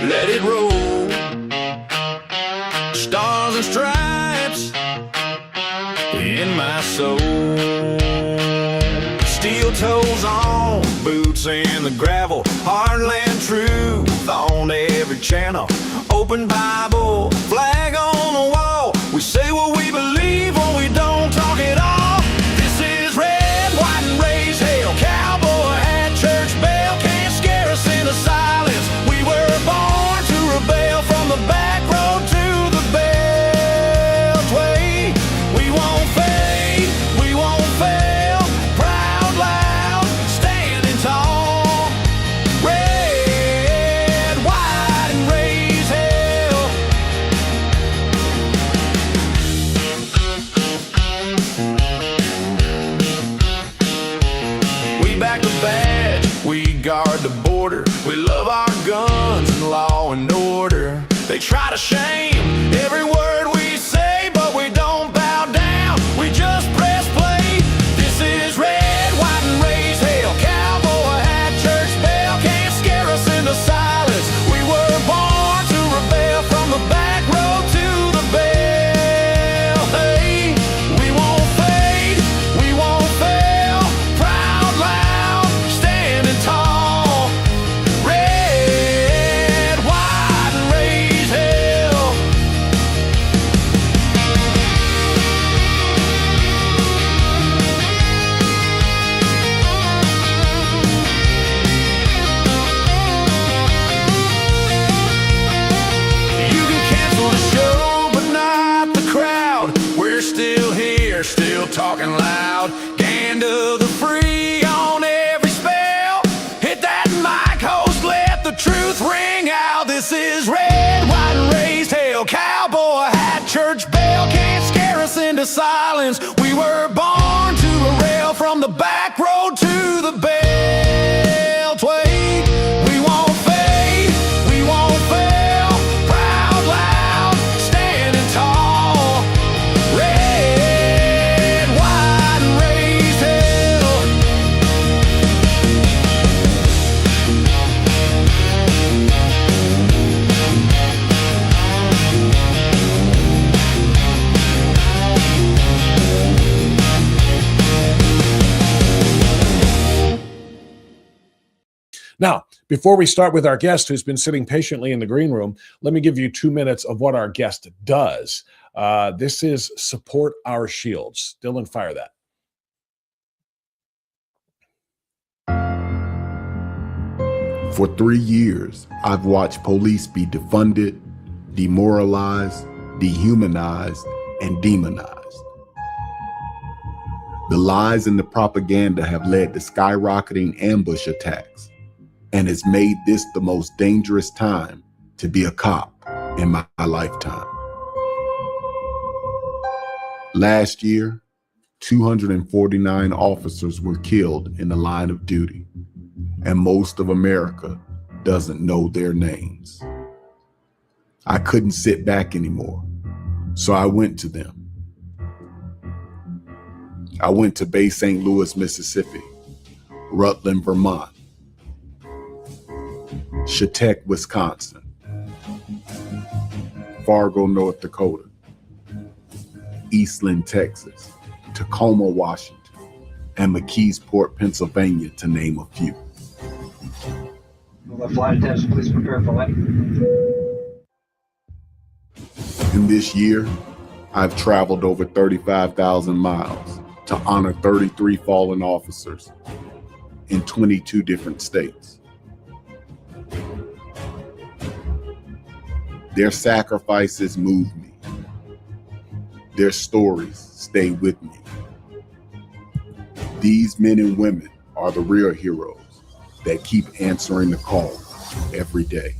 Let it roll. Stars and stripes in my soul. Steel toes on, boots in the gravel. Heartland truth on every channel. Open Bible, flag on the wall. We say what we believe or we don't talk at all. This is red, white, and raise hell. Cowboy hat, church bell. Can't scare us into silence. We were born to rebel from the back road to the beltway. We won't fade, we won't fail. Proud, loud, standing tall. Red, white, and raise hell. We back the badge, we guard the border. We love our guns and law and order. They try to shame every word we say, but we don't bow down, we just press play. This is red, white, and raise hell. Cowboy hat, church bell. Can't scare us into silence. We were born to rebel from the back road to the bell. Hey, we won't fade, we won't fail. Proud, loud, standing tall. Red, white, and raise hell. You can cancel the show, but not the crowd. We're still here, still talking loud. Gander the free on every spell. Hit that mic, host, let the truth ring out. This is red, white, and raised hell. Cowboy hat, church bell. Can't scare us into silence. We were born to rail from the back road to the beltway. We won't fade, we won't fail. Proud, loud, standing tall. Red, white, and raised hell. Now, before we start with our guest who's been sitting patiently in the green room, let me give you 2 minutes of what our guest does. This is Support Our Shields. Dylan, fire that. For 3 years, I've watched police be defunded, demoralized, dehumanized, and demonized. The lies and the propaganda have led to skyrocketing ambush attacks, and it's made this the most dangerous time to be a cop in my lifetime. Last year, 249 officers were killed in the line of duty, and most of America doesn't know their names. I couldn't sit back anymore, so I went to them. I went to Bay St. Louis, Mississippi, Rutland, Vermont, Chautauqua, Wisconsin, Fargo, North Dakota, Eastland, Texas, Tacoma, Washington, and McKeesport, Pennsylvania, to name a few. Flight attendants, please prepare for landing. In this year, I've traveled over 35,000 miles to honor 33 fallen officers in 22 different states. Their sacrifices move me. Their stories stay with me. These men and women are the real heroes that keep answering the call every day.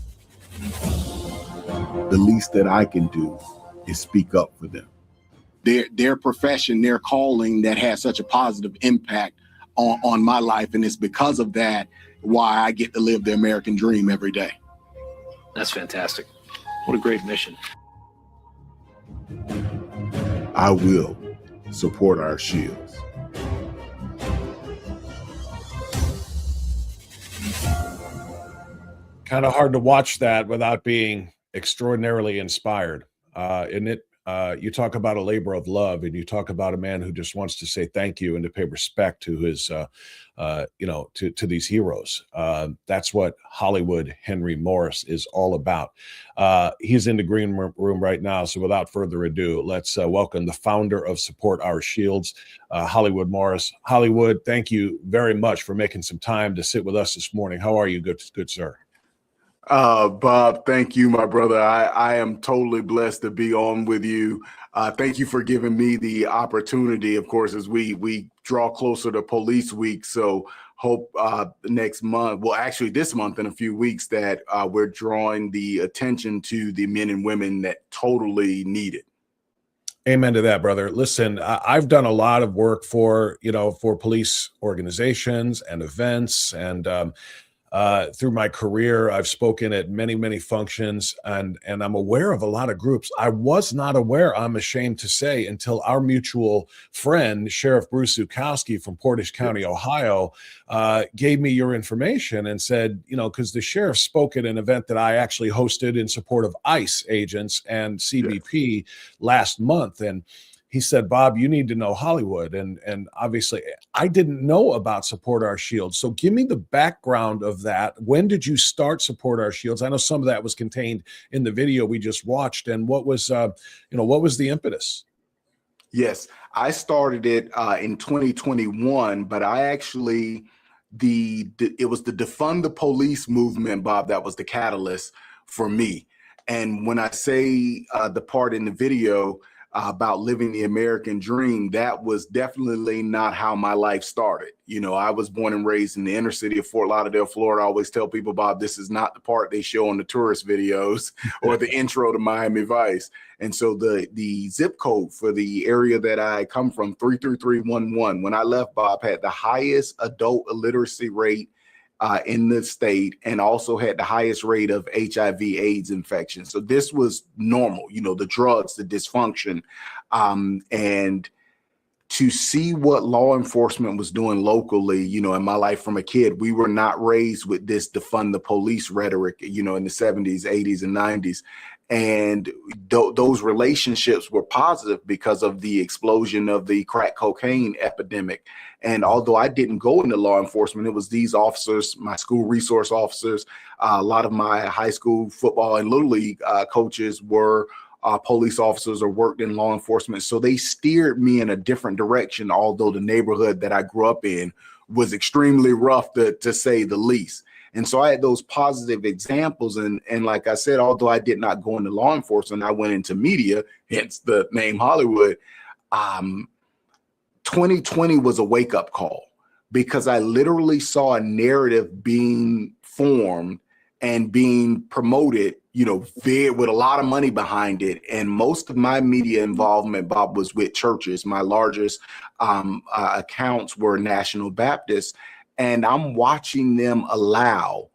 The least that I can do is speak up for them. Their profession, their calling that has such a positive impact on my life. And it's because of that why I get to live the American dream every day. That's fantastic. What a great mission. I will support our shields. kind of hard to watch that without being extraordinarily inspired. You talk about a labor of love, and you talk about a man who just wants to say thank you and to pay respect to his, to these heroes. That's what Hollywood Henry Morris is all about. He's in the green room right now. So without further ado, let's welcome the founder of Support Our Shields, Hollywood Morris. Hollywood, thank you very much for making some time to sit with us this morning. How are you? Good, sir. Bob, thank you, my brother. I am totally blessed to be on with you. Thank you for giving me the opportunity, of course, as we draw closer to Police Week. So hope next month, well, actually this month in a few weeks, that we're drawing the attention to the men and women that totally need it. Amen to that, brother. Listen, I've done a lot of work for police organizations and events, and through my career, I've spoken at many functions, and I'm aware of a lot of groups. I was not aware, I'm ashamed to say, until our mutual friend, Sheriff Bruce Zukowski from Portage County, Ohio, gave me your information and said, because the sheriff spoke at an event that I actually hosted in support of ICE agents and CBP last month. And he said, Bob, you need to know Hollywood. And obviously, I didn't know about Support Our Shields. So give me the background of that. When did you start Support Our Shields? I know some of that was contained in the video we just watched. And what was the impetus? Yes, I started it in 2021, but I actually, it was the Defund the Police movement, Bob, that was the catalyst for me. And when I say the part in the video about living the American dream, that was definitely not how my life started. I was born and raised in the inner city of Fort Lauderdale, Florida. I always tell people, Bob, this is not the part they show on the tourist videos or the intro to Miami Vice. And so the zip code for the area that I come from, 33311, when I left, Bob, had the highest adult illiteracy rate in the state, and also had the highest rate of HIV/AIDS infection. So this was normal, the drugs, the dysfunction, and to see what law enforcement was doing locally, in my life from a kid. We were not raised with this defund the police rhetoric, in the 70s, 80s, and 90s. And those relationships were positive because of the explosion of the crack cocaine epidemic. And although I didn't go into law enforcement, it was these officers, my school resource officers, a lot of my high school football and little league coaches were police officers or worked in law enforcement. So they steered me in a different direction, although the neighborhood that I grew up in was extremely rough, to say the least. And so I had those positive examples. And like I said, although I did not go into law enforcement, I went into media, hence the name Hollywood. 2020 was a wake-up call, because I literally saw a narrative being formed and being promoted, with a lot of money behind it. And most of my media involvement, Bob, was with churches. My largest accounts were National Baptist. And I'm watching them allow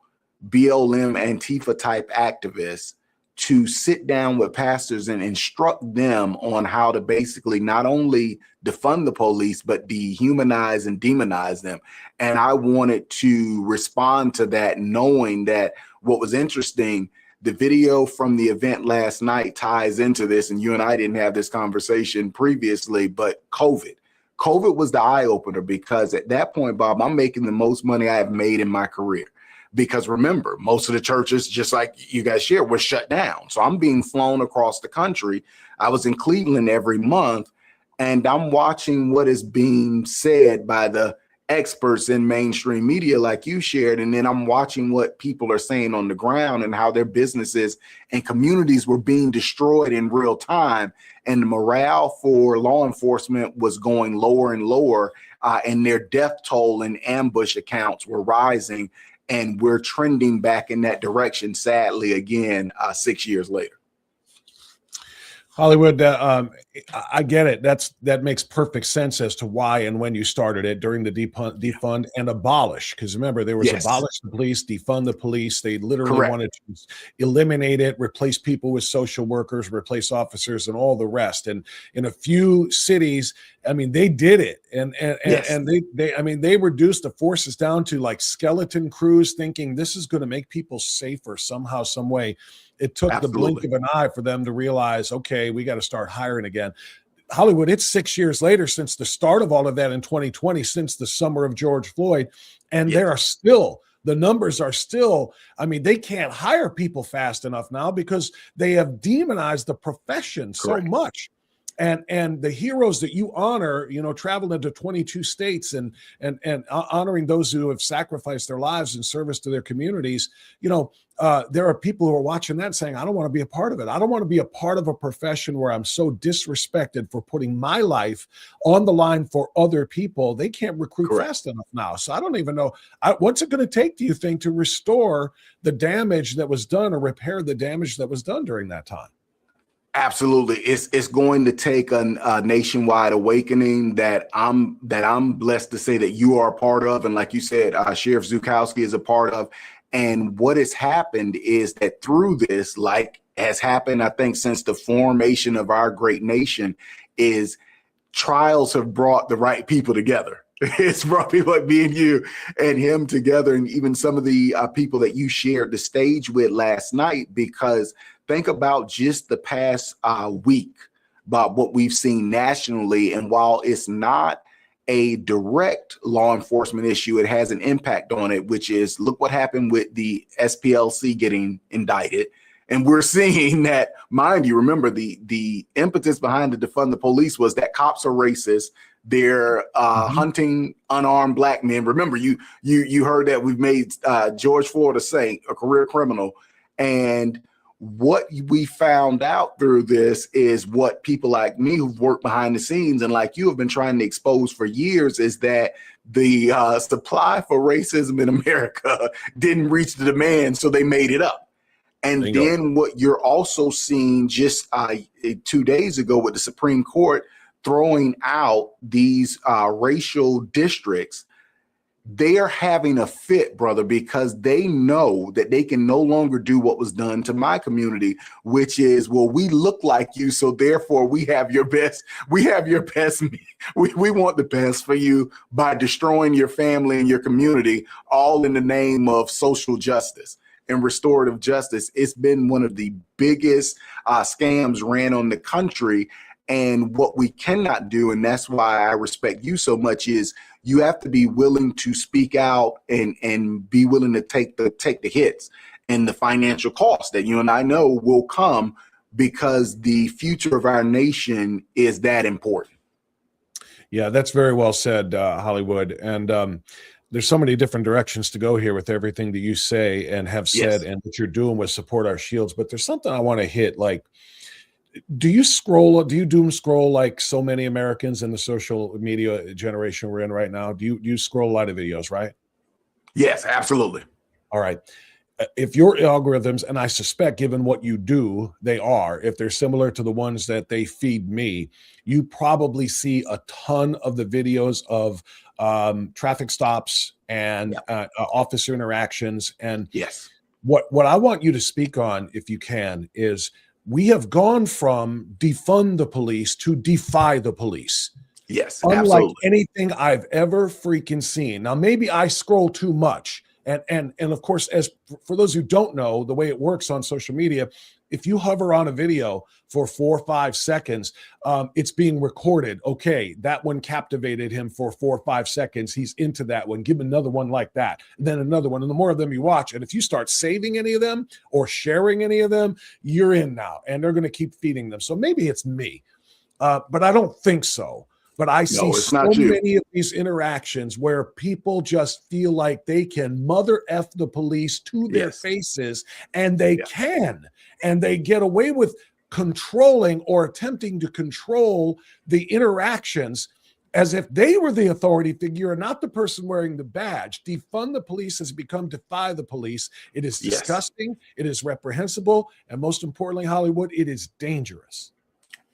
BLM Antifa type activists to sit down with pastors and instruct them on how to basically not only defund the police, but dehumanize and demonize them. And I wanted to respond to that, knowing that what was interesting, the video from the event last night ties into this, and you and I didn't have this conversation previously, but COVID was the eye opener, because at that point, Bob, I'm making the most money I have made in my career. Because remember, most of the churches, just like you guys share, were shut down. So I'm being flown across the country. I was in Cleveland every month, and I'm watching what is being said by the experts in mainstream media like you shared. And then I'm watching what people are saying on the ground and how their businesses and communities were being destroyed in real time. And the morale for law enforcement was going lower and lower, and their death toll and ambush accounts were rising. And we're trending back in that direction, sadly, again, 6 years later. Hollywood, I get it. That makes perfect sense as to why and when you started it during the defund and abolish. Because remember, there was Yes, abolish the police, defund the police. They literally correct. wanted to eliminate it, replace people with social workers, replace officers, and all the rest. And in a few cities, I mean, they did it, Yes, and I mean, they reduced the forces down to like skeleton crews, thinking this is going to make people safer somehow, some way. It took the blink absolutely. of an eye for them to realize, okay, we got to start hiring again. Hollywood, it's 6 years later since the start of all of that in 2020, since the summer of George Floyd, and Yes, there are still the numbers are still, I mean, they can't hire people fast enough now because they have demonized the profession so correct. much. And the heroes that you honor, you know, traveling into 22 states and honoring those who have sacrificed their lives in service to their communities, you know, there are people who are watching that saying, I don't want to be a part of it. I don't want to be a part of a profession where I'm so disrespected for putting my life on the line for other people. They can't recruit Correct. fast enough now. So I don't even know. What's it going to take, do you think, to restore the damage that was done or repair the damage that was done during that time? Absolutely. It's going to take a nationwide awakening that I'm blessed to say that you are a part of. And like you said, Sheriff Zukowski is a part of. And what has happened is that through this, like has happened, I think, since the formation of our great nation, is trials have brought the right people together. It's brought people like me and you and him together, and even some of the people that you shared the stage with last night, because think about just the past week, about what we've seen nationally. And while it's not a direct law enforcement issue, it has an impact on it, which is, look what happened with the SPLC getting indicted. And we're seeing that, mind you, remember the impetus behind the defund the police was that cops are racist. They're hunting unarmed black men. Remember, you heard that we've made George Floyd a saint, a career criminal. And what we found out through this is what people like me who've worked behind the scenes and like you have been trying to expose for years, is that the supply for racism in America didn't reach the demand, so they made it up. And Bingo. then what you're also seeing just 2 days ago with the Supreme Court throwing out these racial districts, they are having a fit, brother, because they know that they can no longer do what was done to my community, which is, well, we look like you, so therefore we have your best. We have your best. We want the best for you by destroying your family and your community, all in the name of social justice and restorative justice. It's been one of the biggest scams ran on the country. And what we cannot do, and that's why I respect you so much, is you have to be willing to speak out and be willing to take the hits and the financial cost that you and I know will come, because the future of our nation is that important. Yeah, that's very well said, Hollywood. And there's so many different directions to go here with everything that you say and have said, Yes. and that you're doing with Support Our Shields. But there's something I want to hit. Like, do you doom scroll like so many Americans in the social media generation we're in right now? Do you scroll a lot of videos, right? Yes, absolutely. All right. If your algorithms, and I suspect given what you do, they are, if they're similar to the ones that they feed me, you probably see a ton of the videos of traffic stops and officer interactions. And Yes. what I want you to speak on, if you can, is we have gone from defund the police to defy the police. Yes, Unlike absolutely. anything I've ever freaking seen. Now, maybe I scroll too much. And of course, as for those who don't know the way it works on social media, if you hover on a video for 4 or 5 seconds, it's being recorded. Okay, that one captivated him for 4 or 5 seconds. He's into that one. Give him another one like that. And then another one. And the more of them you watch, and if you start saving any of them or sharing any of them, you're in now. And they're going to keep feeding them. So maybe it's me, but I don't think so. But I see so many of these interactions where people just feel like they can mother F the police to their faces, and they can, and they get away with controlling or attempting to control the interactions as if they were the authority figure and not the person wearing the badge. Defund the police has become defy the police. It is disgusting. It is reprehensible. And most importantly, Hollywood, it is dangerous.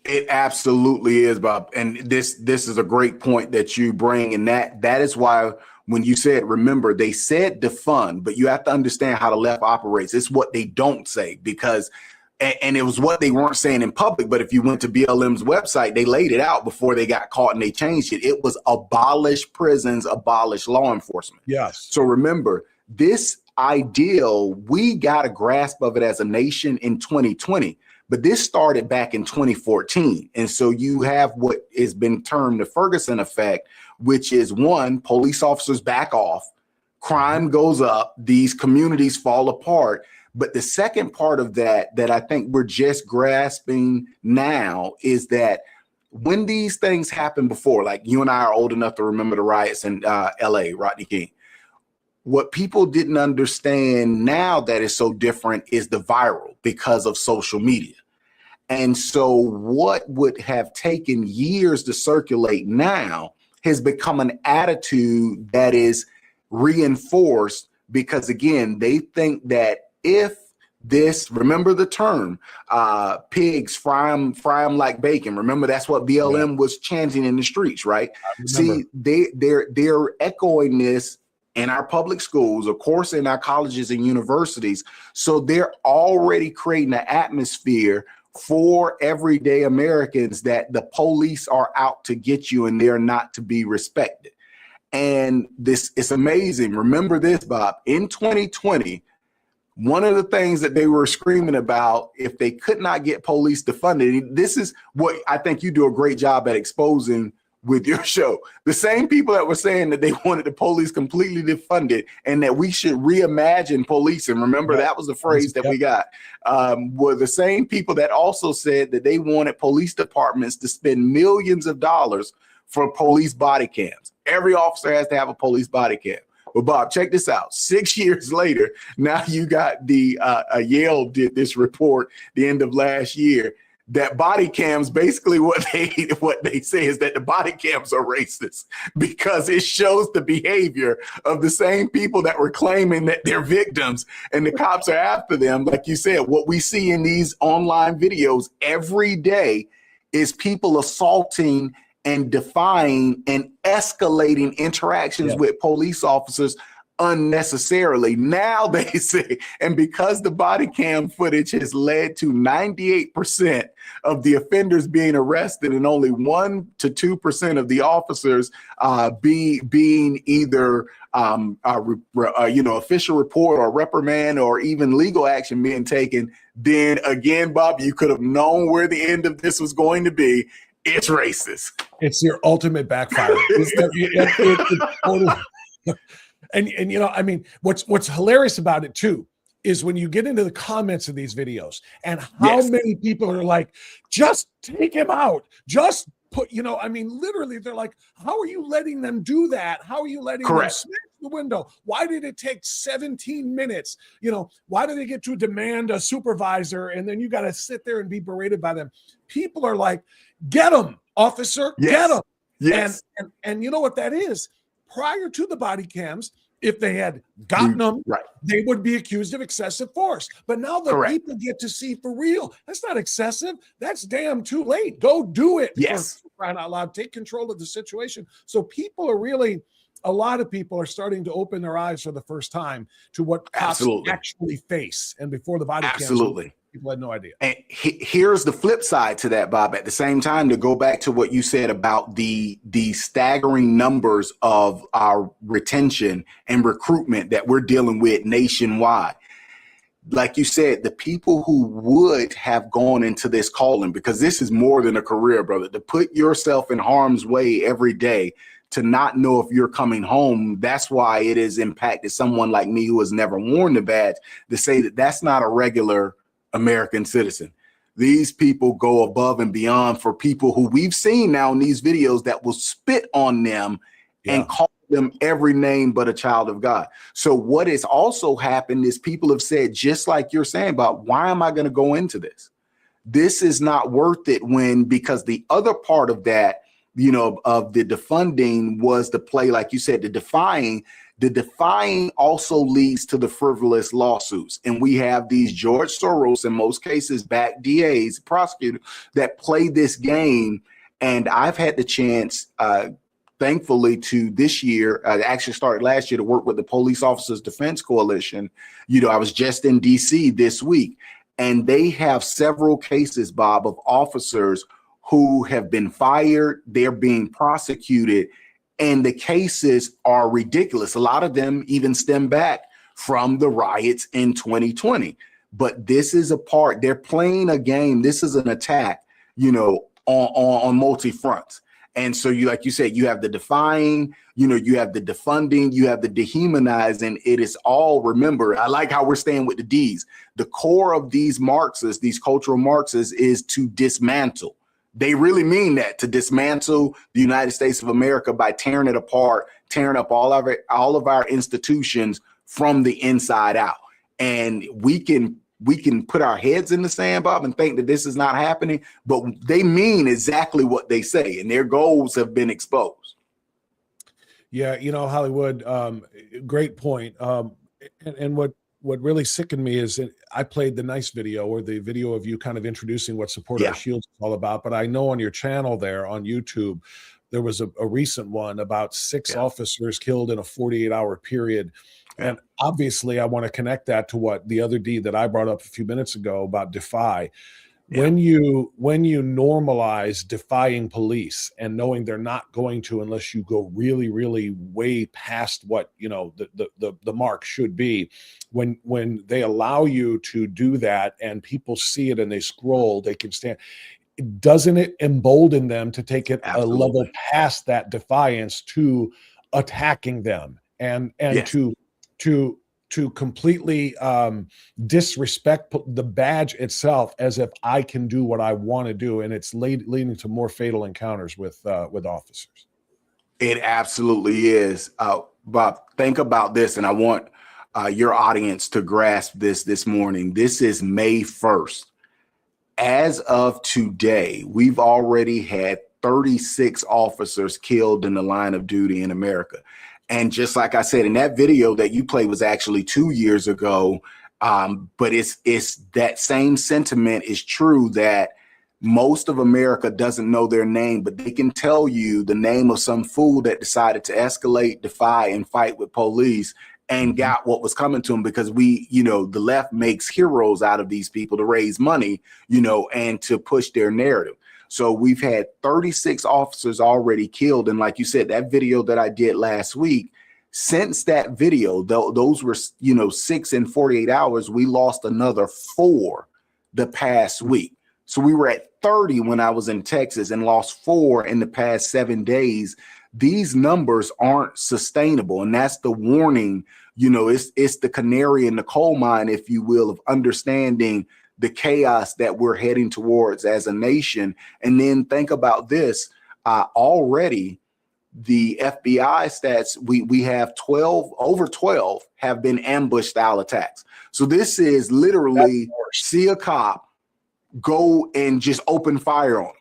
It absolutely is, Bob. And this is a great point that you bring. And that is why when you said, remember, they said defund, but you have to understand how the left operates. It's what they don't say, because and it was what they weren't saying in public. But if you went to BLM's website, they laid it out before they got caught and they changed it. It was abolish prisons, abolish law enforcement. Yes. So remember, this ideal, we got a grasp of it as a nation in 2020. But this started back in 2014. And so you have what has been termed the Ferguson effect, which is, one, police officers back off, crime goes up, these communities fall apart. But the second part of that I think we're just grasping now is that when these things happened before, like you and I are old enough to remember the riots in LA, Rodney King. What people didn't understand now that is so different is the viral, because of social media. And so what would have taken years to circulate now has become an attitude that is reinforced, because again, they think that if this, remember the term, pigs fry 'em like bacon. Remember, that's what BLM was chanting in the streets, right? See, they're echoing this in our public schools, of course, in our colleges and universities. So they're already creating an atmosphere for everyday Americans that the police are out to get you and they're not to be respected. And this is amazing. Remember this, Bob, in 2020, one of the things that they were screaming about, if they could not get police defunded, this is what I think you do a great job at exposing with your show. The same people that were saying that they wanted the police completely defunded and that we should reimagine policing, remember that was the phrase that we got, were the same people that also said that they wanted police departments to spend millions of dollars for police body cams. Every officer has to have a police body cam. Well, Bob, check this out. 6 years later, now you got the Yale did this report the end of last year, that body cams, basically what they say is that the body cams are racist, because it shows the behavior of the same people that were claiming that they're victims and the cops are after them. Like you said, what we see in these online videos every day is people assaulting and defying and escalating interactions with police officers unnecessarily. Now they say, and because the body cam footage has led to 98% of the offenders being arrested and only 1 to 2% of the officers being either official report or reprimand or even legal action being taken, then again, Bob, you could have known where the end of this was going to be. It's racist. It's your ultimate backfire. And you know, I mean, what's hilarious about it too is when you get into the comments of these videos and how many people are like, just take him out, just put, you know, I mean, literally, they're like, how are you letting them do that? How are you letting them smash the window? Why did it take 17 minutes? You know, why do they get to demand a supervisor and then you got to sit there and be berated by them? People are like, get him, officer, get him. Yes. And you know what that is? Prior to the body cams, if they had gotten them, they would be accused of excessive force. But now the people get to see for real. That's not excessive. That's damn too late. Go do it. Yes. For crying out loud. Take control of the situation. So people are really, a lot of people are starting to open their eyes for the first time to what cops actually face. And before the body cams, people had no idea. And here's the flip side to that, Bob. At the same time, to go back to what you said about the staggering numbers of our retention and recruitment that we're dealing with nationwide. Like you said, the people who would have gone into this calling, because this is more than a career, brother, to put yourself in harm's way every day, to not know if you're coming home. That's why it has impacted someone like me who has never worn the badge, to say that that's not a regular American citizen. These people go above and beyond for people who we've seen now in these videos that will spit on them and call them every name but a child of God. So what has also happened is people have said, just like you're saying about, why am I going to go into this? This is not worth it, because the other part of that, you know, of the defunding was the play, like you said, the defying. The defying also leads to the frivolous lawsuits. And we have these George Soros, in most cases, back DAs, prosecutors that play this game. And I've had the chance, thankfully, to this year, I actually started last year to work with the Police Officers Defense Coalition. I was just in DC this week, and they have several cases, Bob, of officers who have been fired. They're being prosecuted. And the cases are ridiculous. A lot of them even stem back from the riots in 2020. But this is a part, they're playing a game. This is an attack, on multi fronts. And so like you said, you have the defying, you have the defunding, you have the dehumanizing. It is all, remember, I like how we're staying with the D's. The core of these Marxists, these cultural Marxists, is to dismantle. They really mean that, to dismantle the United States of America by tearing it apart, tearing up all of our institutions from the inside out. And we can put our heads in the sand, Bob, and think that this is not happening, but they mean exactly what they say, and their goals have been exposed. Yeah, Hollywood, great point. And what really sickened me is that I played the nice video, or the video of you kind of introducing what Support Our Shields is all about. But I know on your channel there on YouTube, there was a recent one about 6 officers killed in a 48-hour period. And obviously, I want to connect that to what the other D that I brought up a few minutes ago about defy. When you normalize defying police and knowing they're not going to, unless you go really, really way past what the mark should be, when they allow you to do that and people see it and they scroll, they can stand. Doesn't it embolden them to take it a level past that defiance to attacking them and to completely disrespect the badge itself, as if I can do what I want to do, and it's leading to more fatal encounters with officers. It absolutely is. Bob, think about this, and I want your audience to grasp this morning. This is May 1st. As of today, we've already had 36 officers killed in the line of duty in America. And just like I said, in that video that you played was actually 2 years ago. But it's that same sentiment is true, that most of America doesn't know their name, but they can tell you the name of some fool that decided to escalate, defy, and fight with police and got what was coming to them, because the left makes heroes out of these people to raise money, and to push their narrative. So we've had 36 officers already killed. And like you said, that video that I did last week, since that video, those were, 6 in 48 hours, we lost another 4 the past week. So we were at 30 when I was in Texas and lost 4 in the past 7 days. These numbers aren't sustainable. And that's the warning, it's the canary in the coal mine, if you will, of understanding the chaos that we're heading towards as a nation. And then think about this, already the FBI stats, we have over 12 have been ambush style attacks. So this is literally see a cop, go and just open fire on them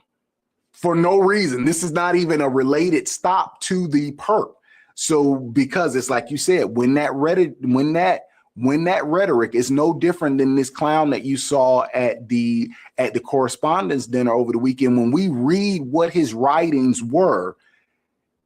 for no reason. This is not even a related stop to the perp. So because it's like you said, when that rhetoric is no different than this clown that you saw at the correspondence dinner over the weekend, when we read what his writings were,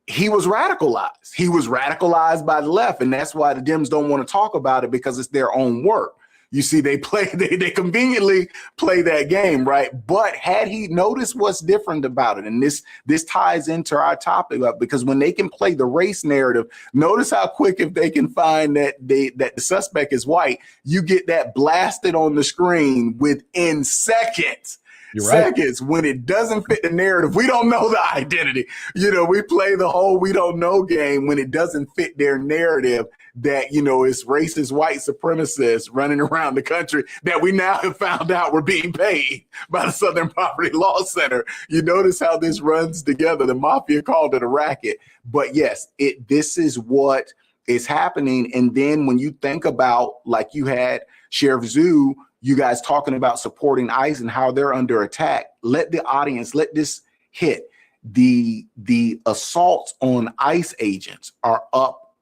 he was radicalized. He was radicalized by the left. And that's why the Dems don't want to talk about it, because it's their own work. You see, they conveniently play that game, right? But had he noticed what's different about it, and this ties into our topic, because when they can play the race narrative, notice how quick, if they can find that the suspect is white, you get that blasted on the screen within seconds. You're right. Seconds. When it doesn't fit the narrative, we don't know the identity. We play the whole we don't know game when it doesn't fit their narrative, that, it's racist white supremacists running around the country that we now have found out were being paid by the Southern Poverty Law Center. You notice how this runs together. The mafia called it a racket. But yes, this is what is happening. And then when you think about, like you had Sheriff Zoo, you guys talking about supporting ICE and how they're under attack, let this hit. The assaults on ICE agents are up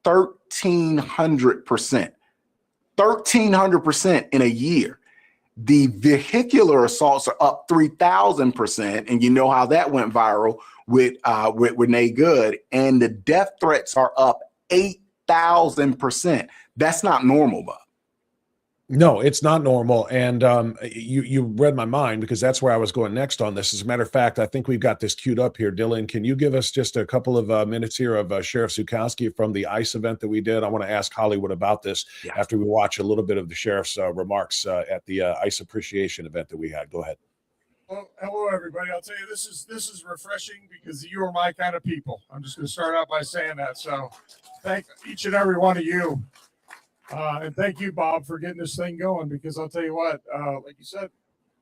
1,300%. 1,300% in a year. The vehicular assaults are up 3,000%, and you know how that went viral with Renee Good. And the death threats are up 8,000%. That's not normal, Bob. No, it's not normal. And you read my mind, because that's where I was going next on this. As a matter of fact, I think we've got this queued up here. Dylan, can you give us just a couple of minutes here of Sheriff Zukowski from the ICE event that we did? I want to ask Hollywood about this after we watch a little bit of the sheriff's remarks at the ICE appreciation event that we had. Go ahead. Well, hello, everybody. I'll tell you, this is refreshing because you are my kind of people. I'm just going to start out by saying that. So thank each and every one of you. And thank you, Bob, for getting this thing going, because I'll tell you what, like you said,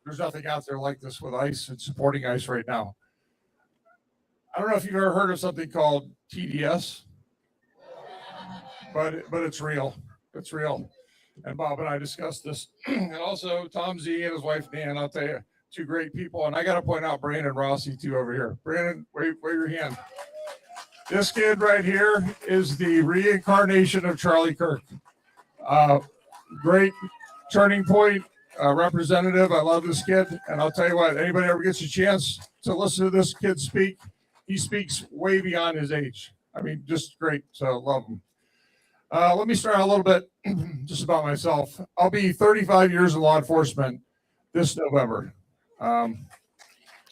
there's nothing out there like this with ICE and supporting ICE right now. I don't know if you've ever heard of something called TDS, but it's real. It's real. And Bob and I discussed this. And also Tom Z and his wife, Nan, I'll tell you, two great people. And I got to point out Brandon Rossi, too, over here. Brandon, wave your hand. This kid right here is the reincarnation of Charlie Kirk. Great turning point representative. I love this kid. And I'll tell you what, anybody ever gets a chance to listen to this kid speak, he speaks way beyond his age. I mean, just great. So love him. Let me start a little bit just about myself. I'll be 35 years in law enforcement this November.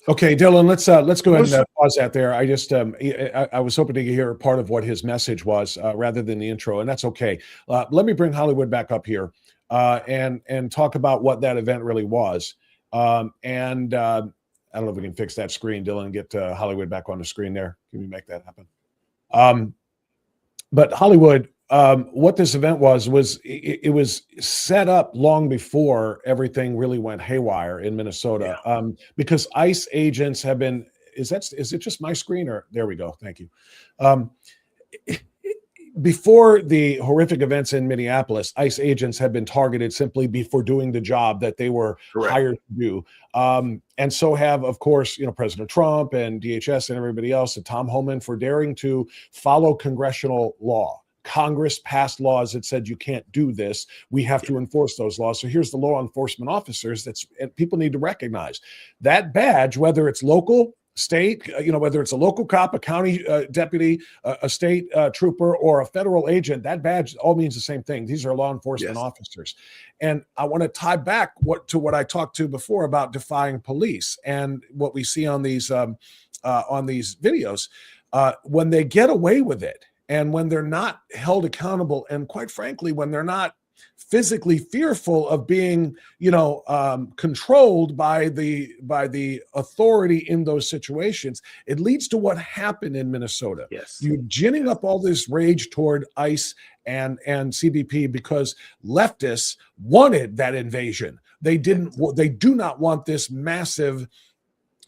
Okay, Dylan, let's go ahead and pause that there. I just I was hoping to hear part of what his message was rather than the intro, and that's okay. Let me bring Hollywood back up here and talk about what that event really was. I don't know if we can fix that screen, Dylan, and get Hollywood back on the screen there. Can we make that happen? But Hollywood, what this event was it was set up long before everything really went haywire in Minnesota, because ICE agents have been, is it just my screen, or there we go. Thank you. Before the horrific events in Minneapolis, ICE agents had been targeted simply for doing the job that they were hired to do. And so have, of course, President Trump and DHS and everybody else, and Tom Homan, for daring to follow congressional law. Congress passed laws that said you can't do this. We have to enforce those laws. So here's the law enforcement officers and people need to recognize that badge, whether it's local, state, whether it's a local cop, a county deputy, a state trooper, or a federal agent, that badge all means the same thing. These are law enforcement officers. And I want to tie back to what I talked to before about defying police and what we see on these videos. When they get away with it, and when they're not held accountable, and quite frankly, when they're not physically fearful of being, controlled by the authority in those situations, it leads to what happened in Minnesota. You're ginning up all this rage toward ICE and CBP because leftists wanted that invasion. They do not want this massive,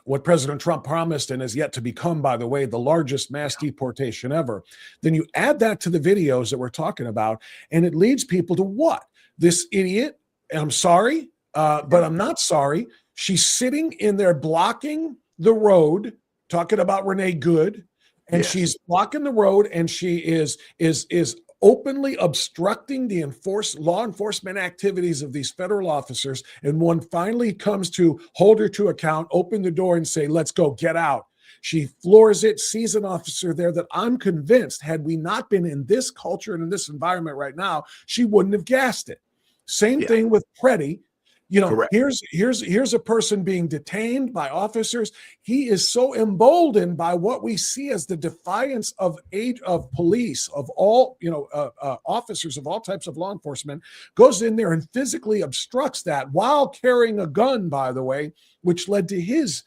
what President Trump promised and has yet to become, by the way, the largest mass deportation ever. Then you add that to the videos that we're talking about, and it leads people to what? This idiot, and I'm sorry, but I'm not sorry. She's sitting in there blocking the road, talking about Renee Good, and she's blocking the road, and she is openly obstructing the law enforcement activities of these federal officers. And one finally comes to hold her to account, open the door and say, let's go, get out. She floors it, sees an officer there that I'm convinced, had we not been in this culture and in this environment right now, she wouldn't have gassed it. Same thing with Preddy. Here's a person being detained by officers. He is so emboldened by what we see as the defiance of police, of all, officers of all types of law enforcement, goes in there and physically obstructs that while carrying a gun, by the way, which led to his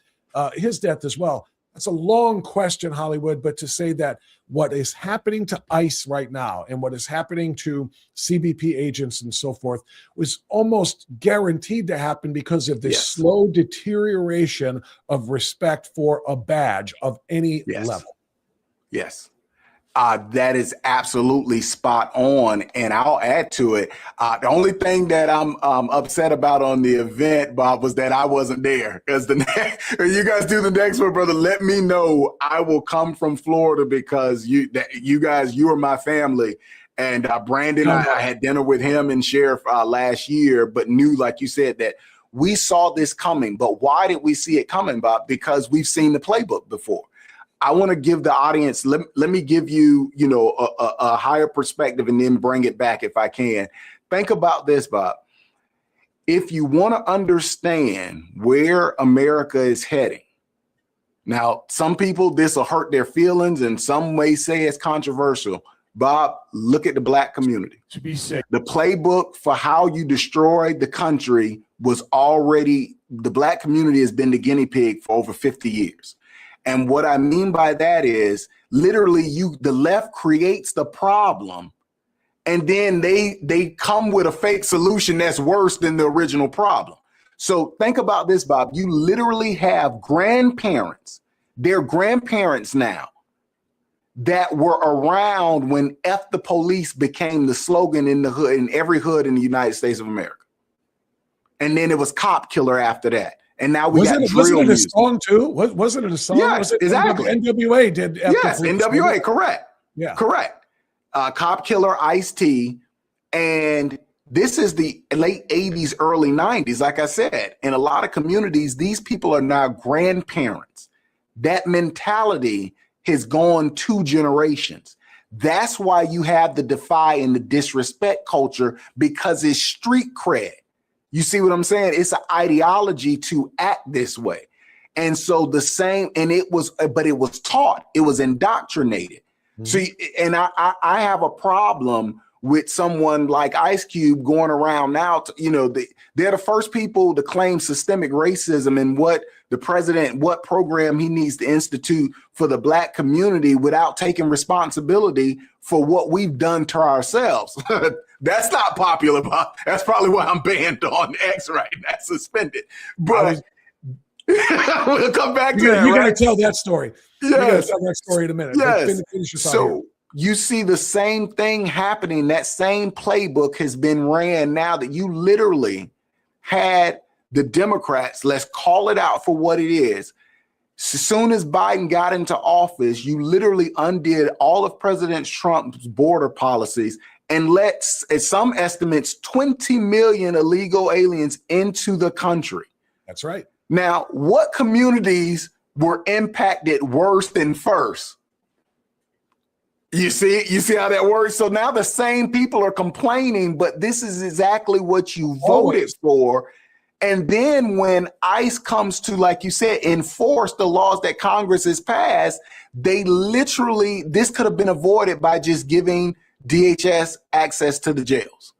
death as well. That's a long question, Hollywood, but to say that what is happening to ICE right now and what is happening to CBP agents and so forth was almost guaranteed to happen because of the slow deterioration of respect for a badge of any level. Yes. That is absolutely spot on, and I'll add to it. The only thing that I'm upset about on the event, Bob, was that I wasn't there. Because you guys do the next one, brother, let me know. I will come from Florida because you guys, you are my family. And Brandon, I had dinner with him and Sheriff last year, but knew, like you said, that we saw this coming. But why did we see it coming, Bob? Because we've seen the playbook before. I want to give the audience, let me give you, a higher perspective and then bring it back if I can. Think about this, Bob. If you want to understand where America is heading, now, some people, this will hurt their feelings and some may say it's controversial. Bob, look at the Black community. To be safe. The playbook for how you destroy the country was already, the Black community has been the guinea pig for over 50 years. And what I mean by that is literally the left creates the problem and then they come with a fake solution that's worse than the original problem. So think about this, Bob. You literally have grandparents, they're grandparents now, that were around when F the police became the slogan in the hood, in every hood in the United States of America. And then it was cop killer after that. And now wasn't it a song too? Wasn't it a song? Yeah, was it exactly. NWA did. Yes, NWA, correct. Yeah, correct. Cop Killer, Ice-T, and this is the late 80s, early 90s. Like I said, in a lot of communities, these people are now grandparents. That mentality has gone 2 generations. That's why you have the defy and the disrespect culture, because it's street cred. You see what I'm saying? It's an ideology to act this way. And so the same, and it was taught, it was indoctrinated. Mm-hmm. So, and I have a problem with someone like Ice Cube going around now, they're the first people to claim systemic racism and what program he needs to institute for the Black community without taking responsibility for what we've done to ourselves. That's not popular, Bob. That's probably why I'm banned on X right now, suspended. But we'll come back to that. You got to tell that story. Yes. You got to tell that story in a minute. Yes. So you see the same thing happening. That same playbook has been ran now that you literally had the Democrats, let's call it out for what it is. As soon as Biden got into office, you literally undid all of President Trump's border policies and let, at some estimates, 20 million illegal aliens into the country. That's right. Now, what communities were impacted worse than first? You see how that works? So now the same people are complaining, but this is exactly what you voted for. And then when ICE comes to, like you said, enforce the laws that Congress has passed, they literally, this could have been avoided by just giving DHS access to the jails.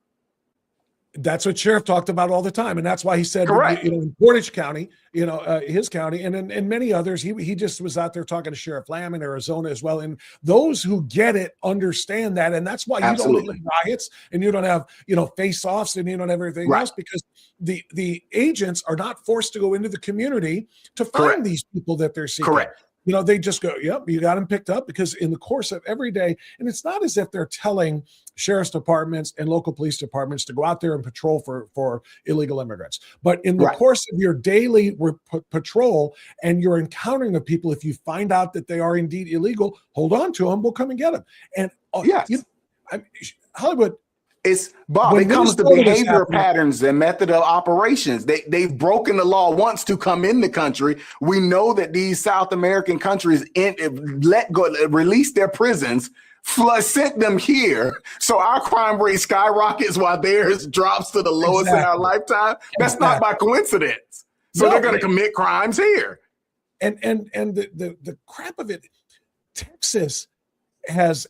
That's what Sheriff talked about all the time. And that's why he said, in Portage County, his county, and in many others, he just was out there talking to Sheriff Lamb in Arizona as well. And those who get it understand that. And that's why you don't have riots and you don't have, face-offs and you don't have everything else, because the agents are not forced to go into the community to find these people that they're seeking. Correct. They just go, yep, you got them picked up, because in the course of every day, and it's not as if they're telling sheriff's departments and local police departments to go out there and patrol for illegal immigrants. But in the course of your daily patrol and you're encountering the people, if you find out that they are indeed illegal, hold on to them, we'll come and get them. And Hollywood, it's Bob, it comes to behavior patterns and method of operations. They've broken the law once to come in the country. We know that these South American countries release their prisons, sent them here. So our crime rate skyrockets while theirs drops to the lowest in our lifetime. That's not by coincidence. So they're going to commit crimes here. And the crap of it, Texas has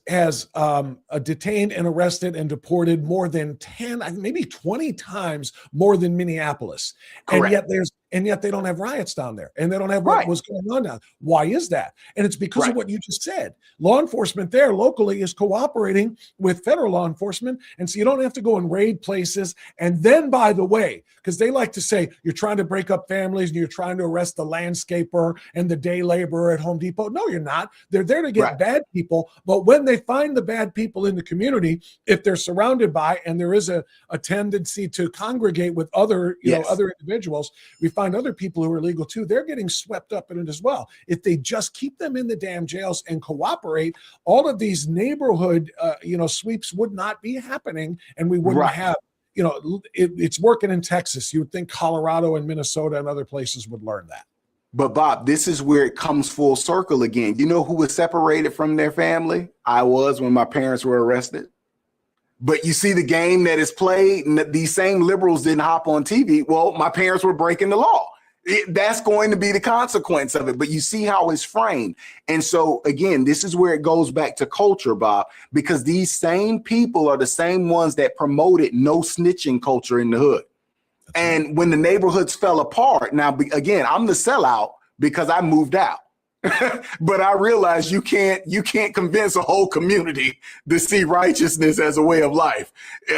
detained and arrested and deported more than 10, maybe 20 times more than Minneapolis. And yet and yet they don't have riots down there, and they don't have Right. what's going on now. Why is that? And it's because Right. of what you just said. Law enforcement there locally is cooperating with federal law enforcement, and so you don't have to go and raid places. And then, by the way, because they like to say you're trying to break up families and you're trying to arrest the landscaper and the day laborer at Home Depot. No, you're not. They're there to get Right. bad people. But when they find the bad people in the community, if they're surrounded by, and there is a tendency to congregate with other, Yes. other individuals, we find other people who are illegal too. They're getting swept up in it as well. If they just keep them in the damn jails and cooperate, all of these neighborhood, sweeps would not be happening, and we wouldn't Right. have. It's working in Texas. You would think Colorado and Minnesota and other places would learn that. But Bob, this is where it comes full circle again. You know who was separated from their family? I was when my parents were arrested. But you see the game that is played, and these same liberals didn't hop on TV. Well, my parents were breaking the law. That's going to be the consequence of it. But you see how it's framed. And so, again, this is where it goes back to culture, Bob, because these same people are the same ones that promoted no snitching culture in the hood. And when the neighborhoods fell apart, now, again, I'm the sellout because I moved out. But I realized you can't convince a whole community to see righteousness as a way of life.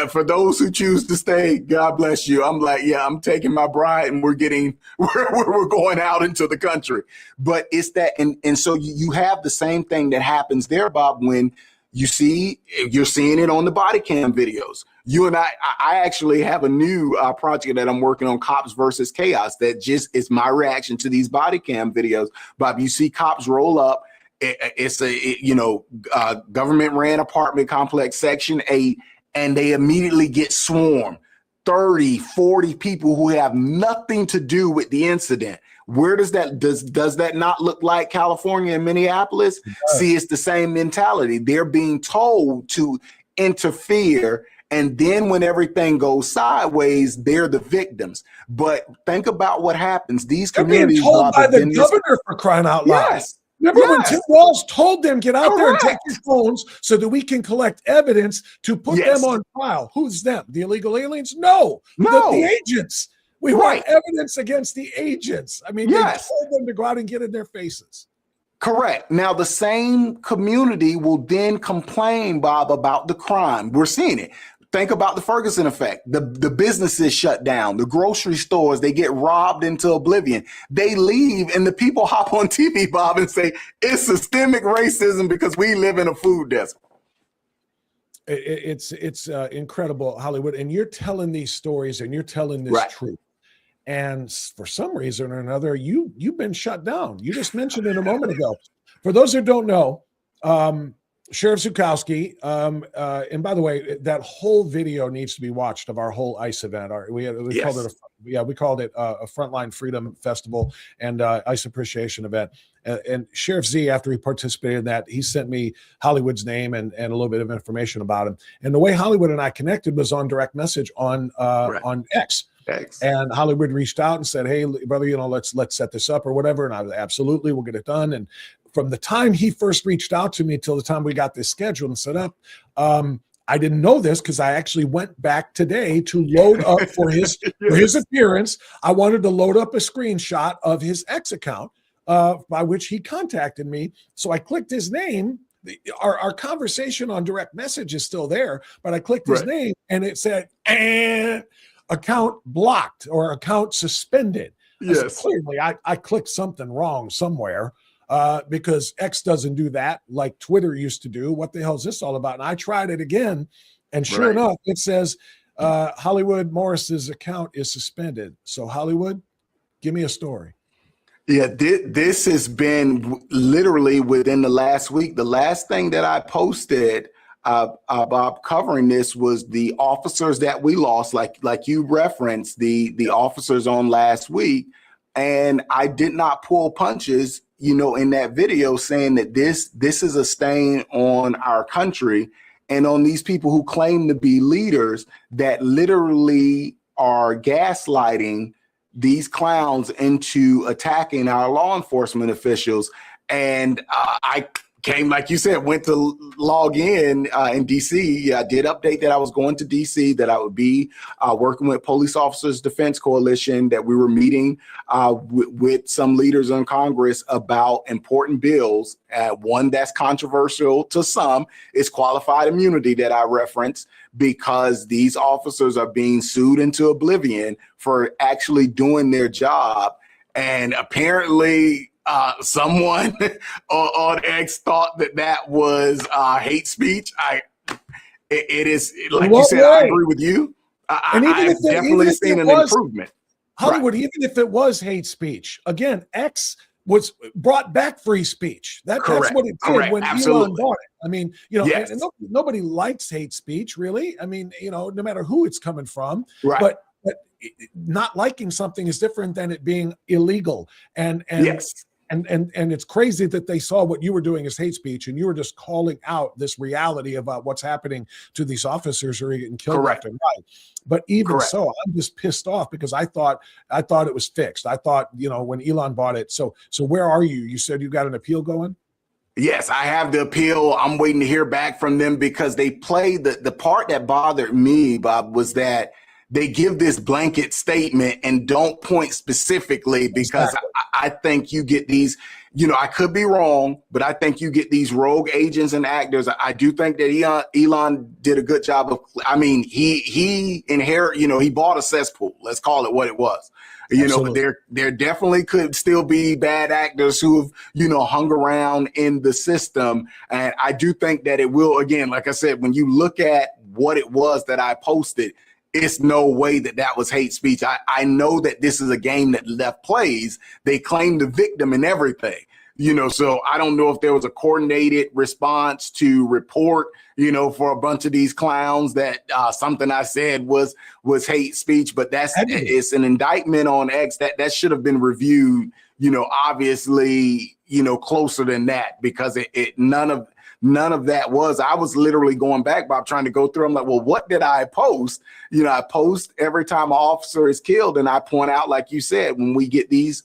For those who choose to stay, God bless you. I'm like, yeah, I'm taking my bride and we're going out into the country. But it's that, and so you have the same thing that happens there, Bob, when you're seeing it on the body cam videos. You and I actually have a new project that I'm working on, Cops versus Chaos, that just is my reaction to these body cam videos. Bob, you see cops roll up. It's a government ran apartment complex, Section 8, and they immediately get swarmed. 30, 40 people who have nothing to do with the incident. Where does that not look like California and Minneapolis? See, it's the same mentality. They're being told to interfere, and then when everything goes sideways, they're the victims. But think about what happens. These They're being communities, told Bob, by have the been governor, for crying out loud. Yes. Remember when Yes. Tim Walz told them, get out there and take Correct. your phones so that we can collect evidence to put Yes. them on trial? Who's them? The illegal aliens? No. No. The agents. We Right. want evidence against the agents. I mean, Yes. they told them to go out and get in their faces. Correct. Now, the same community will then complain, Bob, about the crime. We're seeing it. Think about the Ferguson effect. The businesses shut down. The grocery stores, they get robbed into oblivion. They leave, and the people hop on TV, Bob, and say, it's systemic racism because we live in a food desert. It's incredible, Hollywood. And you're telling these stories and you're telling this Right. truth. And for some reason or another, you've been shut down. You just mentioned it a moment ago. For those who don't know, Sheriff Zukowski, and by the way, that whole video needs to be watched of our whole ICE event. We Yes. called it a Frontline Freedom Festival and ICE Appreciation event. And Sheriff Z, after he participated in that, he sent me Hollywood's name and a little bit of information about him. And the way Hollywood and I connected was on direct message on X. Thanks. And Hollywood reached out and said, "Hey, brother, let's set this up or whatever." And I was absolutely, we'll get it done. And from the time he first reached out to me till the time we got this scheduled and set up, I didn't know this because I actually went back today to load up for his appearance. I wanted to load up a screenshot of his X account by which he contacted me. So I clicked his name. Our conversation on direct message is still there, but I clicked his name and it said, account blocked or account suspended. Yes. Clearly, I clicked something wrong somewhere because X doesn't do that like Twitter used to do. What the hell is this all about? And I tried it again, and sure enough, it says Hollywood Morris's account is suspended. So Hollywood, give me a story. Yeah, this has been literally within the last week. The last thing that I posted, Bob, covering this was the officers that we lost, like you referenced, the officers on last week. And I did not pull punches, in that video saying that this is a stain on our country and on these people who claim to be leaders that literally are gaslighting these clowns into attacking our law enforcement officials. And I came, like you said, went to log in DC. I did update that I was going to DC, that I would be working with Police Officers Defense Coalition, that we were meeting with some leaders in Congress about important bills. One that's controversial to some is qualified immunity that I referenced, because these officers are being sued into oblivion for actually doing their job. And apparently someone on X thought that was hate speech. It is, like you said, I agree with you. I've definitely seen an improvement. Hollywood, even if it was hate speech, again, X was brought back free speech. That's what it did when Elon bought it. I mean, Yes. and nobody likes hate speech, really. I mean, no matter who it's coming from. Right. But not liking something is different than it being illegal. And yes. And it's crazy that they saw what you were doing as hate speech, and you were just calling out this reality about what's happening to these officers who are getting killed left and right. But even so, I'm just pissed off because I thought it was fixed. I thought, when Elon bought it. So where are you? You said you got an appeal going? Yes, I have the appeal. I'm waiting to hear back from them, because they played the part that bothered me, Bob, was that they give this blanket statement and don't point specifically, because I think you get these, I could be wrong, but I think you get these rogue agents and actors. I do think that Elon did a good job of, he he bought a cesspool. Let's call it what it was. But there definitely could still be bad actors who have, hung around in the system. And I do think that it will, again, like I said, when you look at what it was that I posted, it's no way that was hate speech. I know that this is a game that left plays. They claim the victim and everything, so I don't know if there was a coordinated response to report, for a bunch of these clowns that something I said was hate speech, but it's an indictment on X that should have been reviewed, obviously, closer than that, because none of that was. I was literally going back, Bob, trying to go through. I'm like, well, what did I post? I post every time an officer is killed, and I point out, like you said, when we get these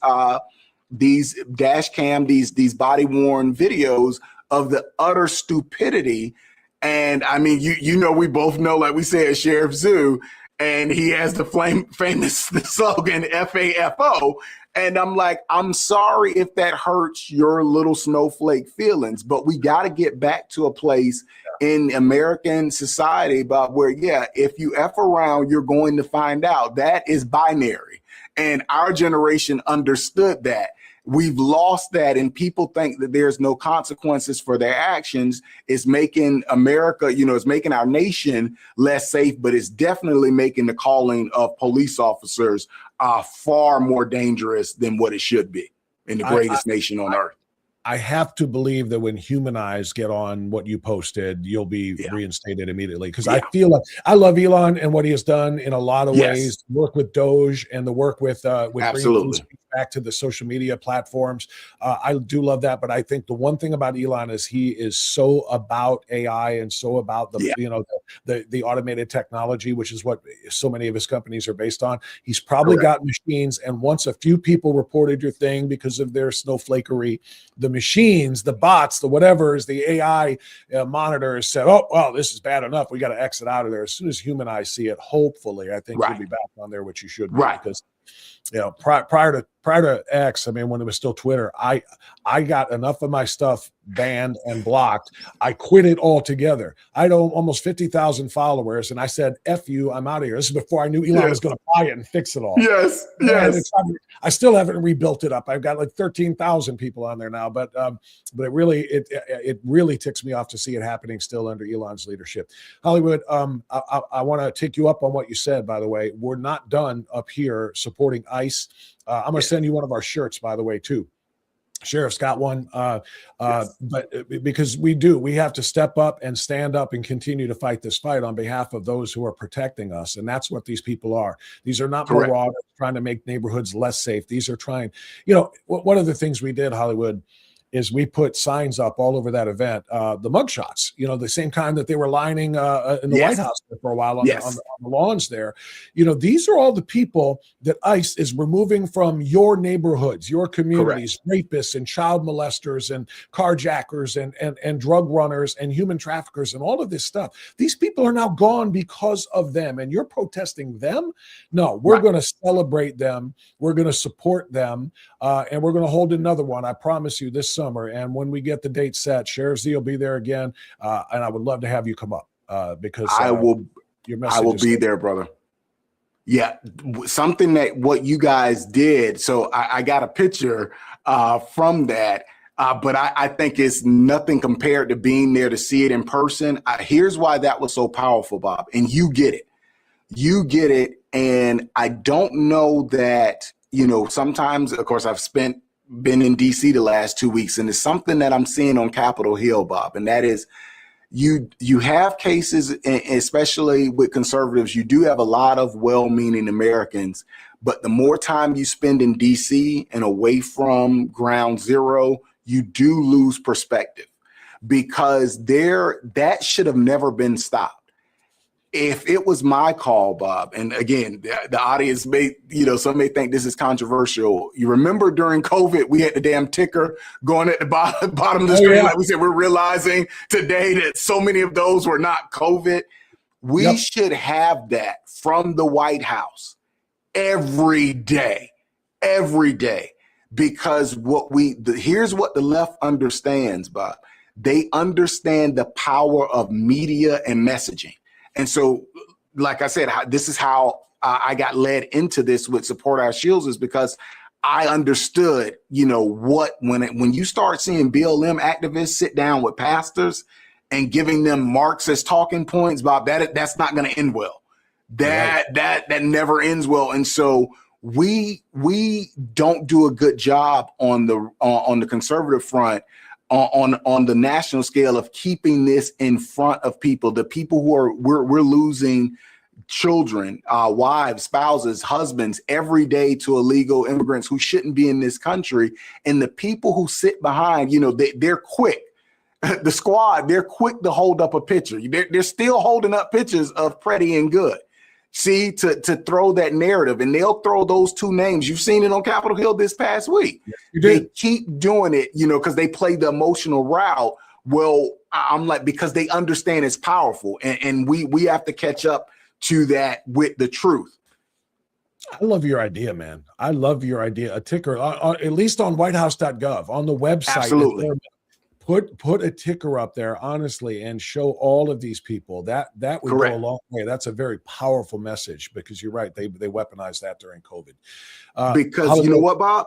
dash cam, these body worn videos of the utter stupidity. And I mean, we both know, like we said, Sheriff Zoo, and he has the famous slogan FAFO. And I'm like, I'm sorry if that hurts your little snowflake feelings, but we got to get back to a place in American society, Bob, where, if you F around, you're going to find out. That is binary. And our generation understood that. We've lost that, and people think that there's no consequences for their actions. It's making America, it's making our nation less safe, but it's definitely making the calling of police officers far more dangerous than what it should be in the greatest nation on earth. I have to believe that when human eyes get on what you posted, you'll be reinstated immediately. Because I feel like I love Elon and what he has done in a lot of ways. Work with Doge and the work with absolutely back to the social media platforms. I do love that, but I think the one thing about Elon is he is so about AI and so about the automated technology, which is what so many of his companies are based on. He's probably got machines, and once a few people reported your thing because of their snowflakery, the machines, the bots, the whatevers, the AI monitors said, "Oh, well, this is bad enough. We got to exit out of there." As soon as human eyes see it, hopefully, I think you'll be back on there, which you should be, because prior to X, I mean, when it was still Twitter, I got enough of my stuff banned and blocked. I quit it altogether. I had almost 50,000 followers, and I said, "F you, I'm out of here." This is before I knew Elon was going to buy it and fix it all. Yes. I still haven't rebuilt it up. I've got like 13,000 people on there now, but it really ticks me off to see it happening still under Elon's leadership. Hollywood, I want to take you up on what you said. By the way, we're not done up here supporting ICE. I'm going to send you one of our shirts, by the way, too. Sheriff's got one, but because we have to step up and stand up and continue to fight this fight on behalf of those who are protecting us. And that's what these people are. These are not marauders trying to make neighborhoods less safe. These are trying, one of the things we did, Hollywood, is we put signs up all over that event, the mugshots, the same kind that they were lining in the White House for a while on the lawns there. These are all the people that ICE is removing from your neighborhoods, your communities, rapists and child molesters and carjackers and drug runners and human traffickers and all of this stuff. These people are now gone because of them, and you're protesting them? No, we're going to celebrate them. We're going to support them, and we're going to hold another one, I promise you, this summer. And when we get the date set, Sheriff Z will be there again, and I would love to have you come up because I will be there, brother. Yeah, something that what you guys did. So I got a picture from that, but I think it's nothing compared to being there to see it in person. Here's why that was so powerful, Bob, and you get it. You get it, and I don't know that, sometimes, of course, I've been in DC the last 2 weeks, and it's something that I'm seeing on Capitol Hill, Bob, and that is you have cases, especially with conservatives, you do have a lot of well-meaning Americans, but the more time you spend in DC and away from ground zero, you do lose perspective, because that should have never been stopped. If it was my call, Bob, and again, the audience some may think this is controversial. You remember during COVID, we had the damn ticker going at the bottom of the screen. Like we said, we're realizing today that so many of those were not COVID. We should have that from the White House every day, because here's what the left understands, Bob. They understand the power of media and messaging. And so, like I said, this is how I got led into this with Support Our Shields, is because I understood, when you start seeing BLM activists sit down with pastors and giving them Marxist talking points, Bob, that's not going to end well. That never ends well. And so we don't do a good job on the conservative front, on the national scale, of keeping this in front of people. The people we're losing children, wives, spouses, husbands every day to illegal immigrants who shouldn't be in this country. And the people who sit behind, they're quick. The squad, they're quick to hold up a picture. They're still holding up pictures of Pretty and Good. See, to throw that narrative, and they'll throw those two names. You've seen it on Capitol Hill this past week. Yes, they keep doing it, because they play the emotional route. Well, I'm like, because they understand it's powerful, and we have to catch up to that with the truth. I love your idea, man. I love your idea. A ticker, at least on whitehouse.gov, on the website. Absolutely. Put a ticker up there, honestly, and show all of these people. That would go a long way. That's a very powerful message, because you're right. They weaponized that during COVID. Because you know what, Bob?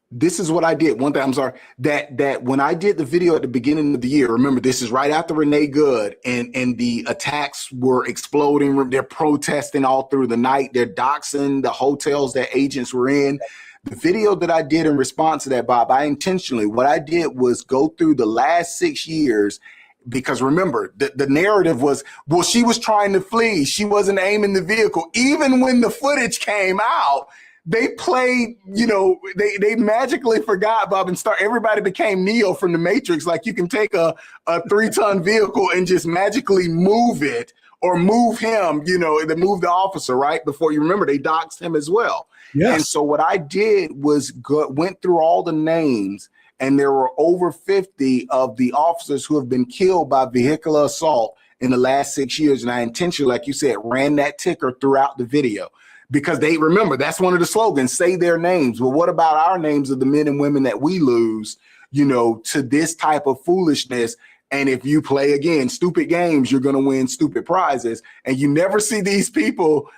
This is what I did. One thing, I'm sorry, that when I did the video at the beginning of the year, remember, this is right after Renee Good, and the attacks were exploding. They're protesting all through the night. They're doxing the hotels that agents were in. The video that I did in response to that, Bob, what I did was go through the last 6 years, because remember, the narrative was, well, she was trying to flee. She wasn't aiming the vehicle. Even when the footage came out, they played, they magically forgot, Bob, and everybody became Neo from the Matrix. Like, you can take a 3-ton vehicle and just magically move it, or move him, they move the officer, right? Before, you remember, they doxed him as well. Yes. And so what I did was went through all the names, and there were over 50 of the officers who have been killed by vehicular assault in the last 6 years. And I intentionally, like you said, ran that ticker throughout the video, because they remember, that's one of the slogans, say their names. Well, what about our names of the men and women that we lose, to this type of foolishness? And if you play, again, stupid games, you're going to win stupid prizes. And you never see these people,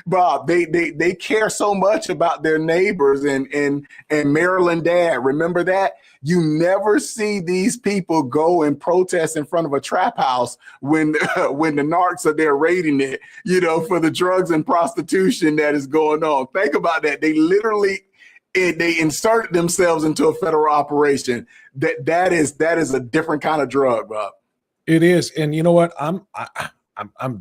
Bob, they care so much about their neighbors and Maryland dad. Remember that? You never see these people go and protest in front of a trap house when the narcs are there raiding it, for the drugs and prostitution that is going on. Think about that. They literally they inserted themselves into a federal operation. That is a different kind of drug, Bob. It is. And you know what? I'm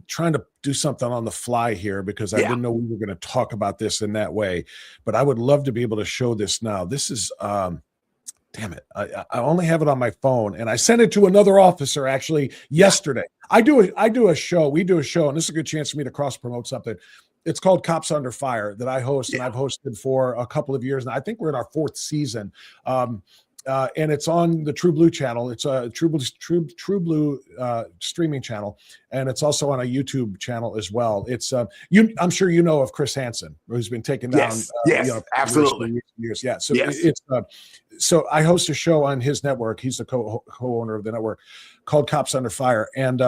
trying to do something on the fly here, because I didn't know we were going to talk about this in that way, but I would love to be able to show this now. This is damn it. I only have it on my phone, and I sent it to another officer actually yesterday. I do a show. We do a show, and this is a good chance for me to cross promote something. It's called Cops Under Fire that I host, and I've hosted for a couple of years now. I think we're in our 4th season. And it's on the True Blue channel. It's a True Blue streaming channel, and it's also on a YouTube channel as well. It's I'm sure you know of Chris Hansen, who's been taken down. Yes, absolutely. Years. Yeah. So it's so I host a show on his network. He's the co-owner of the network called Cops Under Fire, and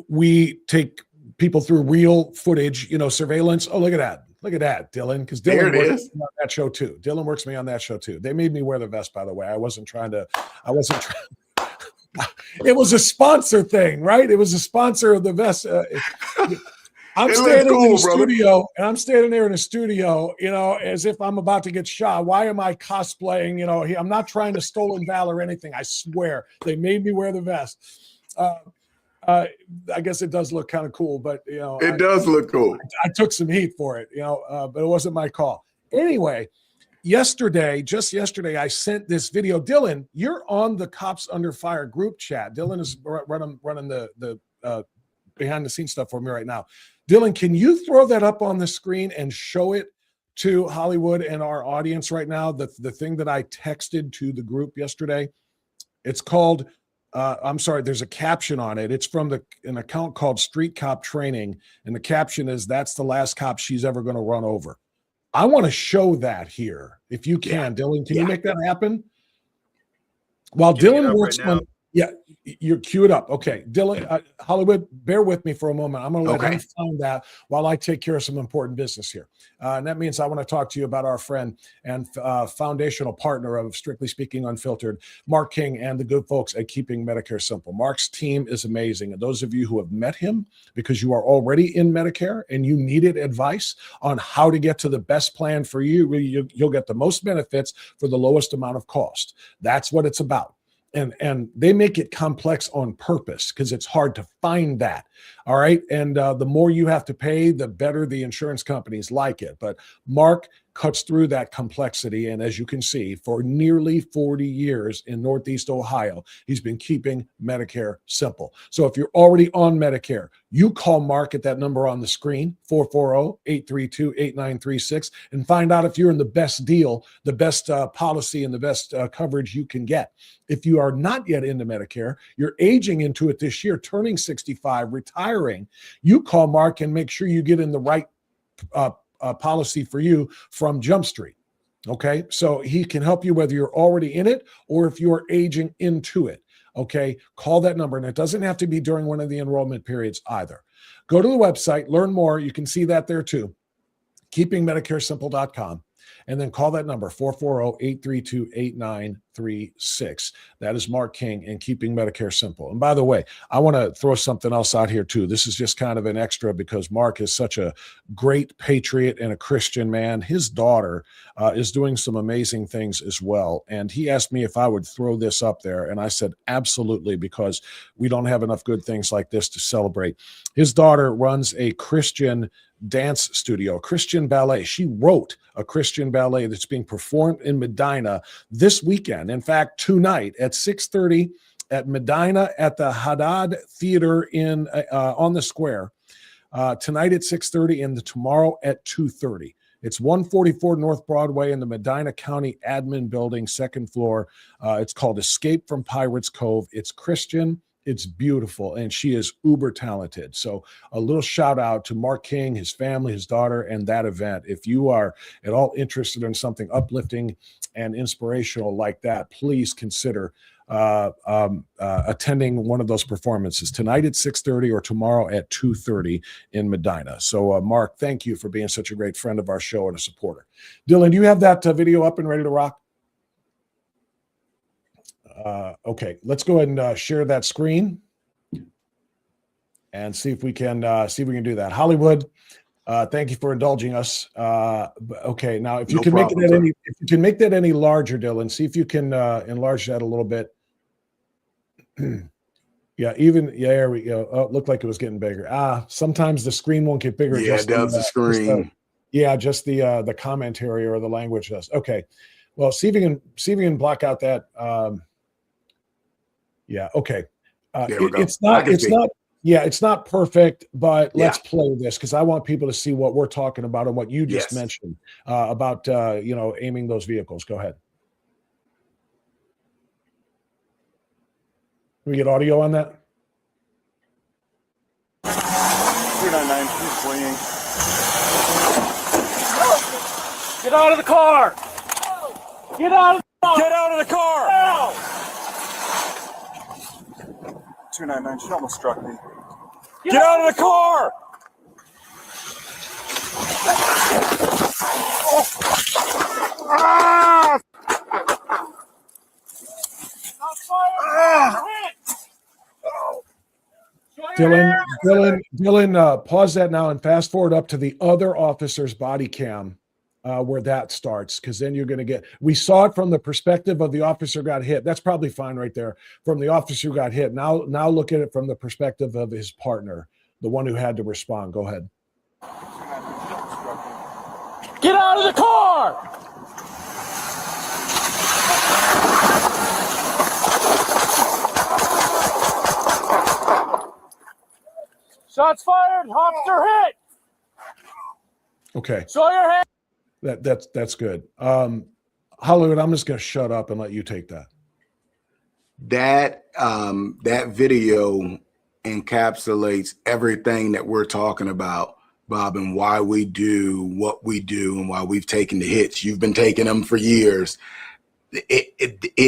we take people through real footage, surveillance. Oh, look at that. Look at that, Dylan, because Dylan works me on that show too. Dylan works me on that show too. They made me wear the vest, by the way. I wasn't trying. It was a sponsor thing, right? It was a sponsor of the vest. I'm standing in the studio, and I'm standing there in the studio, as if I'm about to get shot. Why am I cosplaying? I'm not trying to stolen valor or anything. I swear they made me wear the vest. I guess it does look kind of cool, but it does look cool. I took some heat for it, but it wasn't my call. Anyway, just yesterday, I sent this video. Dylan, you're on the Cops Under Fire group chat. Dylan is running the behind the scenes stuff for me right now. Dylan, can you throw that up on the screen and show it to Hollywood and our audience right now? The thing that I texted to the group yesterday. It's called. I'm sorry, there's a caption on it. It's from an account called Street Cop Training, and the caption is, "That's the last cop she's ever going to run over." I want to show that here, if you can. Dylan, can you make that happen? While Dylan works on, you're queued up. Okay, Dylan, Hollywood, bear with me for a moment. I'm going to let him find that while I take care of some important business here. And that means I want to talk to you about our friend and foundational partner of Strictly Speaking Unfiltered, Mark King, and the good folks at Keeping Medicare Simple. Mark's team is amazing. And those of you who have met him because you are already in Medicare and you needed advice on how to get to the best plan for you, you'll get the most benefits for the lowest amount of cost. That's what it's about. And they make it complex on purpose because it's hard to find that. All right. And the more you have to pay, the better the insurance companies like it. But Mark cuts through that complexity. And as you can see, for nearly 40 years in Northeast Ohio, he's been keeping Medicare simple. So if you're already on Medicare, you call Mark at that number on the screen, 440-832-8936, and find out if you're in the best deal, the best policy, and the best coverage you can get. If you are not yet into Medicare, you're aging into it this year, turning 65, retiring, you call Mark and make sure you get in the right policy for you from Jump Street. Okay. So he can help you whether you're already in it or if you're aging into it. Okay. Call that number. And it doesn't have to be during one of the enrollment periods either. Go to the website, learn more. You can see that there too. KeepingMedicareSimple.com. And then call that number, 440-832-8936. That is Mark King and Keeping Medicare Simple. And by the way, I want to throw something else out here too. This is just kind of an extra because Mark is such a great patriot and a Christian man. His daughter is doing some amazing things as well. And he asked me if I would throw this up there. And I said, absolutely, because we don't have enough good things like this to celebrate. His daughter runs a Christian dance studio, Christian ballet. She wrote a Christian ballet that's being performed in Medina this weekend. In fact, tonight at 6:30 at Medina at the Haddad Theater in on the Square. Tonight at 6:30 and tomorrow at 2:30. It's 144 North Broadway in the Medina County Admin Building, second floor. It's called Escape from Pirates Cove. It's Christian. It's beautiful, and she is uber talented. So a little shout out to Mark King, his family, his daughter, and that event. If you are at all interested in something uplifting and inspirational like that, please consider attending one of those performances tonight at 6:30 or tomorrow at 2:30 in Medina. So Mark, thank you for being such a great friend of our show and a supporter. Dylan, do you have that video up and ready to rock? Okay, let's go ahead and share that screen and see if we can do that. Hollywood, thank you for indulging us. Okay, now if you can make that any larger, Dylan, see if you can enlarge that a little bit. Yeah, there we go. Oh, it looked like it was getting bigger. Sometimes the screen won't get bigger. Yeah, it does the screen. Just the commentary or the language does. Okay. Well, see if you can block out that. Yeah. Okay. There we go. It's not perfect, but Yeah. let's play this because I want people to see what we're talking about and what you just Yes. mentioned about aiming those vehicles. Go ahead. Can we get audio on that? 299, he's fleeing. Get out of the car! Get out of the car! Get out of the car! Now! 299, she almost struck me. Get out of the car! Ah! Dylan, pause that now and fast forward up to the other officer's body cam where that starts, because then you're going to get. We saw it from the perspective of the officer got hit. That's probably fine right there from the officer who got hit. Now look at it from the perspective of his partner, the one who had to respond. Go ahead. Get out of the car! Shots fired! Officer hit! Okay. Show your hand! That's good. Hollywood, I'm just going to shut up and let you take that. That video encapsulates everything that we're talking about, Bob, and why we do what we do and why we've taken the hits. You've been taking them for years. It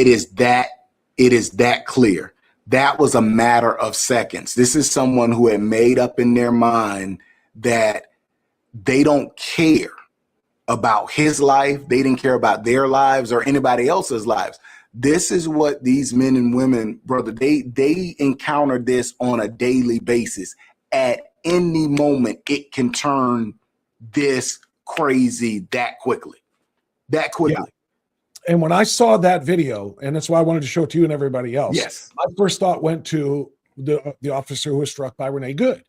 is that clear. That was a matter of seconds. This is someone who had made up in their mind that they don't care about his life. They didn't care about their lives or anybody else's lives. This is what these men and women, brother, they encounter this on a daily basis. At any moment, it can turn this crazy that quickly. Yeah. And when I saw that video, and that's why I wanted to show it to you and everybody else. Yes. My first thought went to the officer who was struck by Renee Good,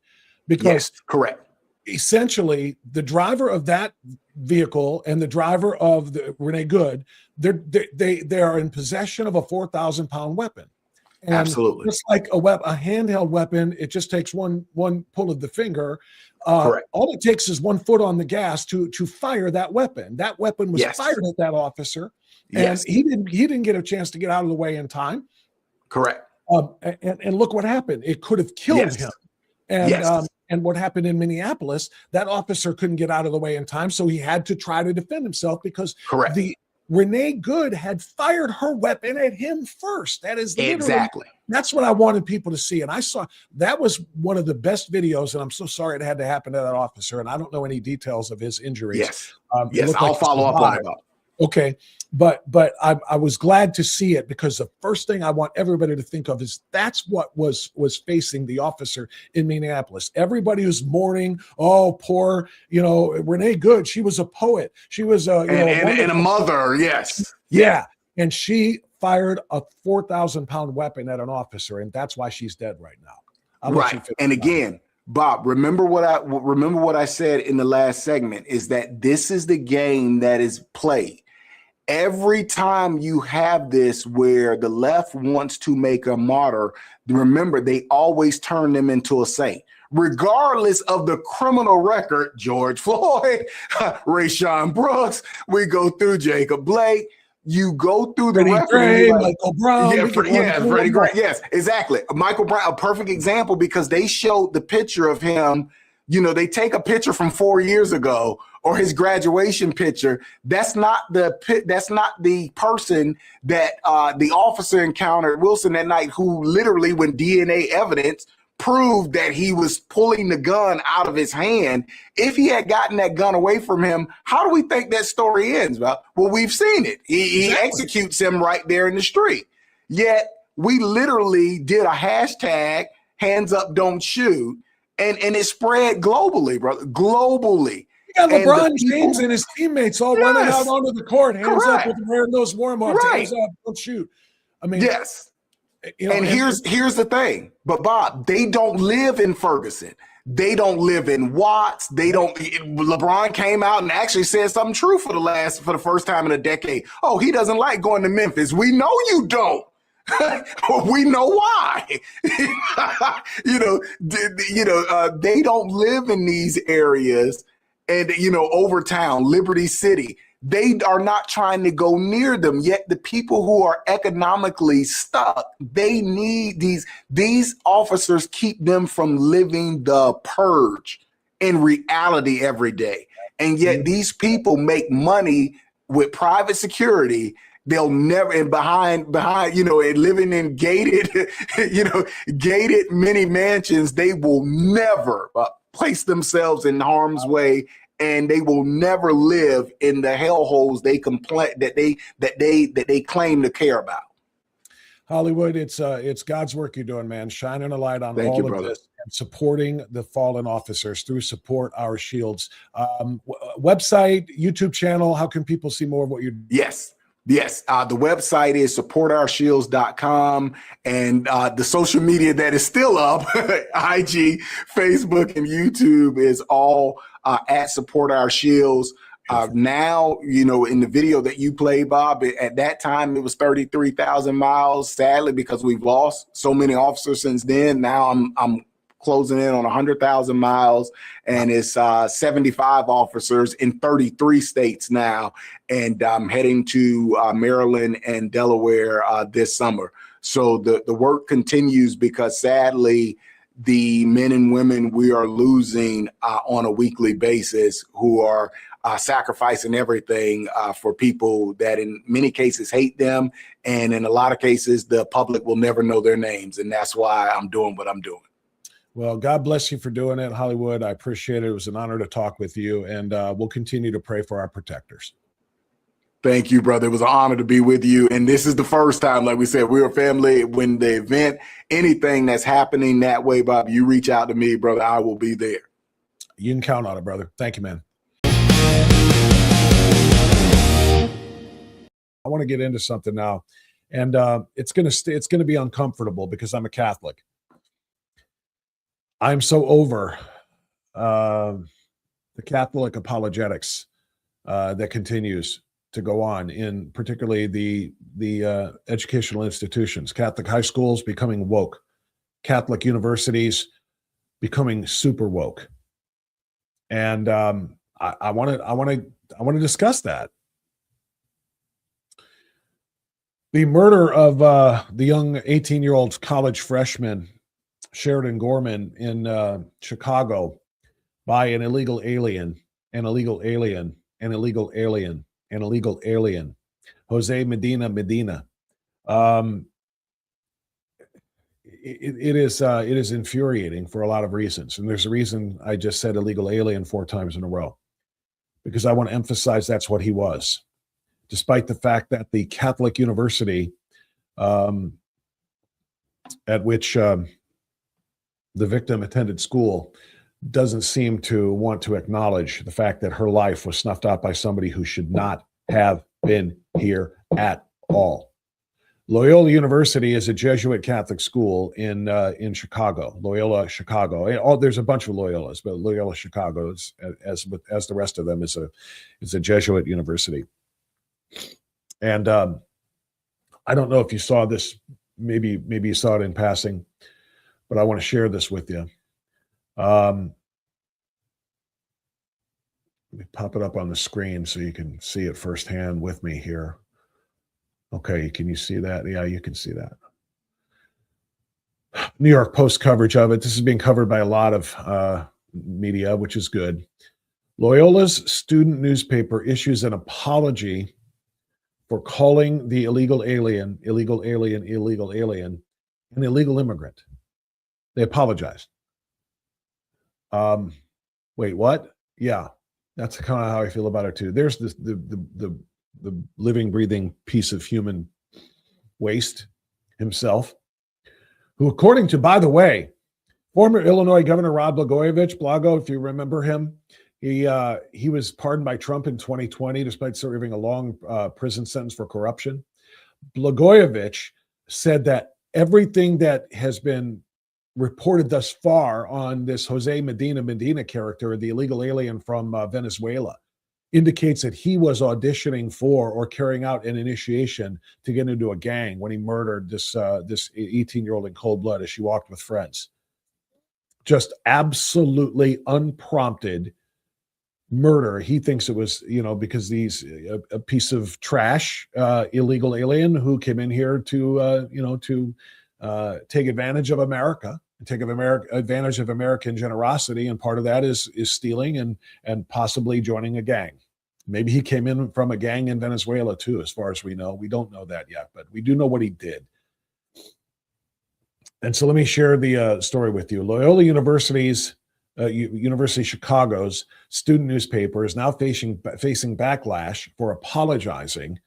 because Yes, correct. essentially the driver of that vehicle and the driver of the Renee Good, they are in possession of a 4,000-pound weapon. And Absolutely. just like a handheld weapon, it just takes one pull of the finger. Correct. All it takes is one foot on the gas to fire that weapon. That weapon was Yes. fired at that officer, and Yes. he didn't get a chance to get out of the way in time. Correct. And look what happened. It could have killed Yes. him. And Yes. and what happened in Minneapolis, that officer couldn't get out of the way in time, so he had to try to defend himself because Correct. the Renee Good had fired her weapon at him first. That is literally, Exactly. that's what I wanted people to see. And I saw that was one of the best videos. And I'm so sorry it had to happen to that officer. And I don't know any details of his injuries. Yes. It Yes. looked I'll like he follow up on it, survived. Bob. Okay. But I was glad to see it, because the first thing I want everybody to think of is that's what was facing the officer in Minneapolis. Everybody was mourning, oh, poor, Renee Good. She was a poet. She was and a mother. Yes. Yeah. And she fired a 4,000-pound weapon at an officer, and that's why she's dead right now. I'll let you Right. finish And that. again, Bob, remember what I said in the last segment is that this is the game that is played. Every time you have this where the left wants to make a martyr, remember, they always turn them into a saint. Regardless of the criminal record, George Floyd, Rayshon Brooks, we go through Jacob Blake, you go through the Freddie record. Gray, Like, Michael Brown. yeah, we could run through Freddie them Gray. all. Yes, exactly. Michael Brown, a perfect example, because they showed the picture of him. They take a picture from 4 years ago or his graduation picture. That's not the person that the officer encountered Wilson that night, who literally, when DNA evidence proved that he was pulling the gun out of his hand. If he had gotten that gun away from him, how do we think that story ends? Well, we've seen it. He executes him right there in the street. Yet we literally did a hashtag, hands up, don't shoot. And it spread globally, brother, globally. You got And LeBron the people- James and his teammates all running Yes. out onto the court, hands Correct. up, with wearing those warm-ups, Right. hands up, don't shoot. I mean, Yes. And here's the thing. But Bob, they don't live in Ferguson. They don't live in Watts. They don't. LeBron came out and actually said something true for the first time in a decade. Oh, he doesn't like going to Memphis. We know you don't. We know why. They don't live in these areas, and Overtown, Liberty City. They are not trying to go near them. Yet the people who are economically stuck, they need these officers keep them from living the purge in reality every day. And yet these people make money with private security. They'll never, and behind, and living in gated, gated mini mansions, they will never place themselves in harm's way. And they will never live in the hellholes they complain that they claim to care about. Hollywood, it's God's work you're doing, man. Shining a light on Thank all you, of brother. this and supporting the fallen officers through Support Our Shields. Website, YouTube channel. How can people see more of what you're doing? Yes. The website is supportourshields.com, and the social media that is still up, IG, Facebook, and YouTube, is all at Support Our Shields. Now, in the video that you played, Bob, at that time it was 33,000 miles. Sadly, because we've lost so many officers since then. Now I'm closing in on 100,000 miles, and it's 75 officers in 33 states now, and I'm heading to Maryland and Delaware this summer. So the work continues, because sadly, the men and women we are losing on a weekly basis, who are sacrificing everything for people that in many cases hate them, and in a lot of cases the public will never know their names, and that's why I'm doing what I'm doing. Well, God bless you for doing it, Hollywood. I appreciate it. It was an honor to talk with you, and we'll continue to pray for our protectors. Thank you, brother. It was an honor to be with you. And this is the first time, like we said, we're a family. When the event, anything that's happening that way, Bob, you reach out to me, brother. I will be there. You can count on it, brother. Thank you, man. I want to get into something now, and it's gonna be uncomfortable because I'm a Catholic. I'm so over the Catholic apologetics that continues to go on in particularly the educational institutions. Catholic high schools becoming woke, Catholic universities becoming super woke, and I want to discuss that. The murder of the young 18-year-old college freshman Sheridan Gorman in Chicago by an illegal alien, Jose Medina. It is infuriating for a lot of reasons. And there's a reason I just said illegal alien 4 times in a row, because I want to emphasize that's what he was, despite the fact that the Catholic university at which the victim attended school doesn't seem to want to acknowledge the fact that her life was snuffed out by somebody who should not have been here at all. Loyola University is a Jesuit Catholic school in Chicago, Loyola Chicago. There's a bunch of Loyolas, but Loyola Chicago, as the rest of them, is a Jesuit university. And I don't know if you saw this. Maybe you saw it in passing, but I want to share this with you. Let me pop it up on the screen so you can see it firsthand with me here. Okay, can you see that? Yeah, you can see that. New York Post coverage of it. This is being covered by a lot of media, which is good. Loyola's student newspaper issues an apology for calling the illegal alien, an illegal immigrant. They apologized. Wait, what? Yeah, that's kind of how I feel about it too. There's this the living, breathing piece of human waste himself, who, according to, by the way, former Illinois Governor Rod Blagojevich, Blago, if you remember him, he was pardoned by Trump in 2020 despite serving a long prison sentence for corruption. Blagojevich said that everything that has been reported thus far on this Jose Medina character, the illegal alien from Venezuela, indicates that he was auditioning for or carrying out an initiation to get into a gang when he murdered this 18-year-old in cold blood as she walked with friends. Just absolutely unprompted murder. He thinks it was, because he's a piece of trash, illegal alien who came in here to take advantage of America and take advantage of American generosity. And part of that is stealing and possibly joining a gang. Maybe he came in from a gang in Venezuela too, as far as we know. We don't know that yet, but we do know what he did. And so let me share the story with you. Loyola University of Chicago's student newspaper is now facing backlash for apologizing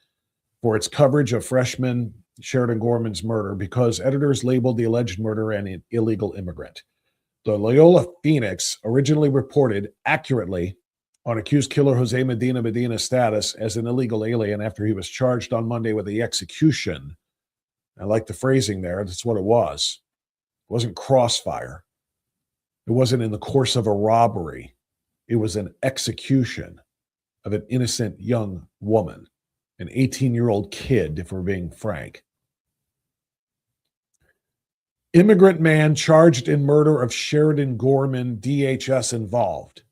for its coverage of freshman Sheridan Gorman's murder because editors labeled the alleged murderer an illegal immigrant. The Loyola Phoenix originally reported accurately on accused killer Jose Medina's status as an illegal alien after he was charged on Monday with the execution. I like the phrasing there. That's what it was. It wasn't crossfire. It wasn't in the course of a robbery. It was an execution of an innocent young woman, an 18-year-old kid, if we're being frank. Immigrant man charged in murder of Sheridan Gorman, DHS involved.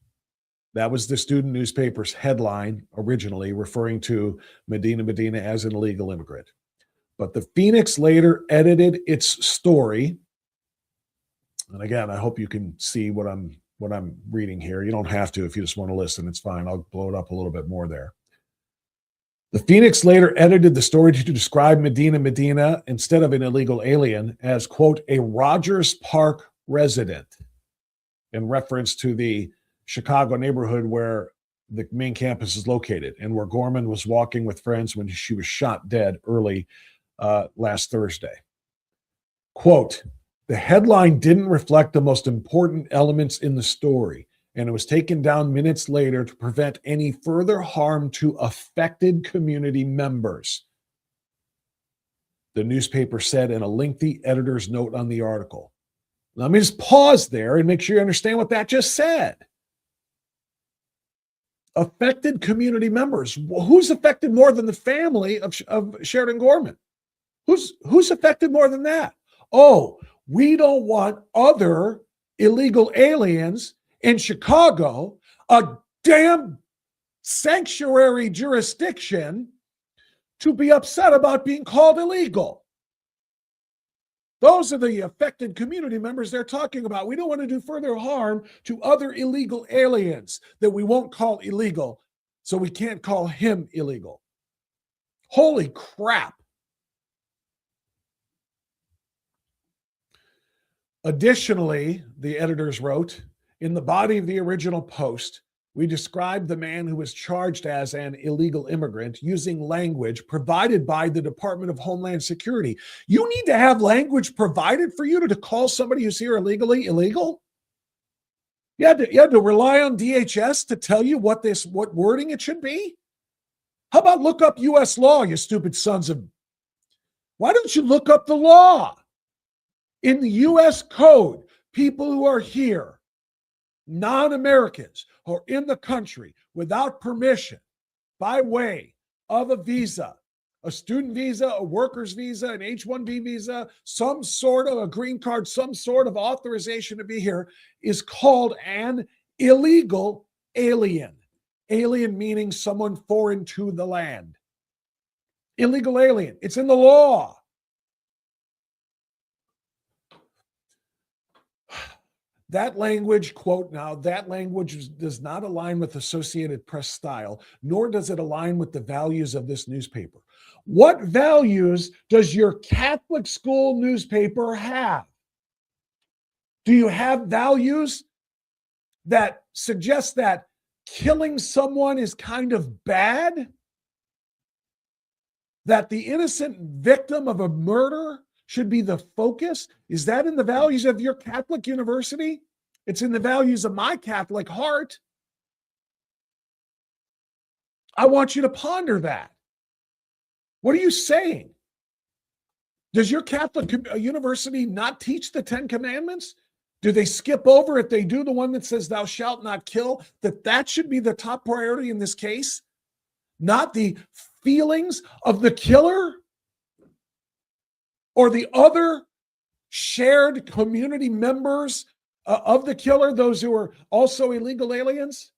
That was the student newspaper's headline originally, referring to Medina as an illegal immigrant. But the Phoenix later edited its story. And again, I hope you can see what I'm reading here. You don't have to if you just want to listen. It's fine. I'll blow it up a little bit more there. The Phoenix later edited the story to describe Medina instead of an illegal alien as, quote, a Rogers Park resident, in reference to the Chicago neighborhood where the main campus is located and where Gorman was walking with friends when she was shot dead early last Thursday. Quote, the headline didn't reflect the most important elements in the story, and it was taken down minutes later to prevent any further harm to affected community members, the newspaper said in a lengthy editor's note on the article. Let me just pause there and make sure you understand what that just said. Affected community members. Who's affected more than the family of Sheridan Gorman? Who's affected more than that? Oh, we don't want other illegal aliens in Chicago, a damn sanctuary jurisdiction, to be upset about being called illegal. Those are the affected community members they're talking about. We don't want to do further harm to other illegal aliens that we won't call illegal, so we can't call him illegal. Holy crap. Additionally, the editors wrote, in the body of the original post, we described the man who was charged as an illegal immigrant using language provided by the Department of Homeland Security. You need to have language provided for you to call somebody who's here illegally illegal? You had to rely on DHS to tell you what wording it should be? How about look up U.S. law, you stupid sons of... Why don't you look up the law? In the U.S. Code, people who are here, non-Americans who are in the country without permission by way of a visa, a student visa, a worker's visa, an H-1B visa, some sort of a green card, some sort of authorization to be here, is called an illegal alien. Alien meaning someone foreign to the land. Illegal alien. It's in the law. That language, quote now, that language does not align with Associated Press style, nor does it align with the values of this newspaper. What values does your Catholic school newspaper have? Do you have values that suggest that killing someone is kind of bad? That the innocent victim of a murder should be the focus? Is that in the values of your Catholic university? It's in the values of my Catholic heart. I want you to ponder that. What are you saying? Does your Catholic university not teach the 10 Commandments? Do they skip over, if they do, the one that says thou shalt not kill, that should be the top priority in this case? Not the feelings of the killer or the other shared community members of the killer, those who are also illegal aliens?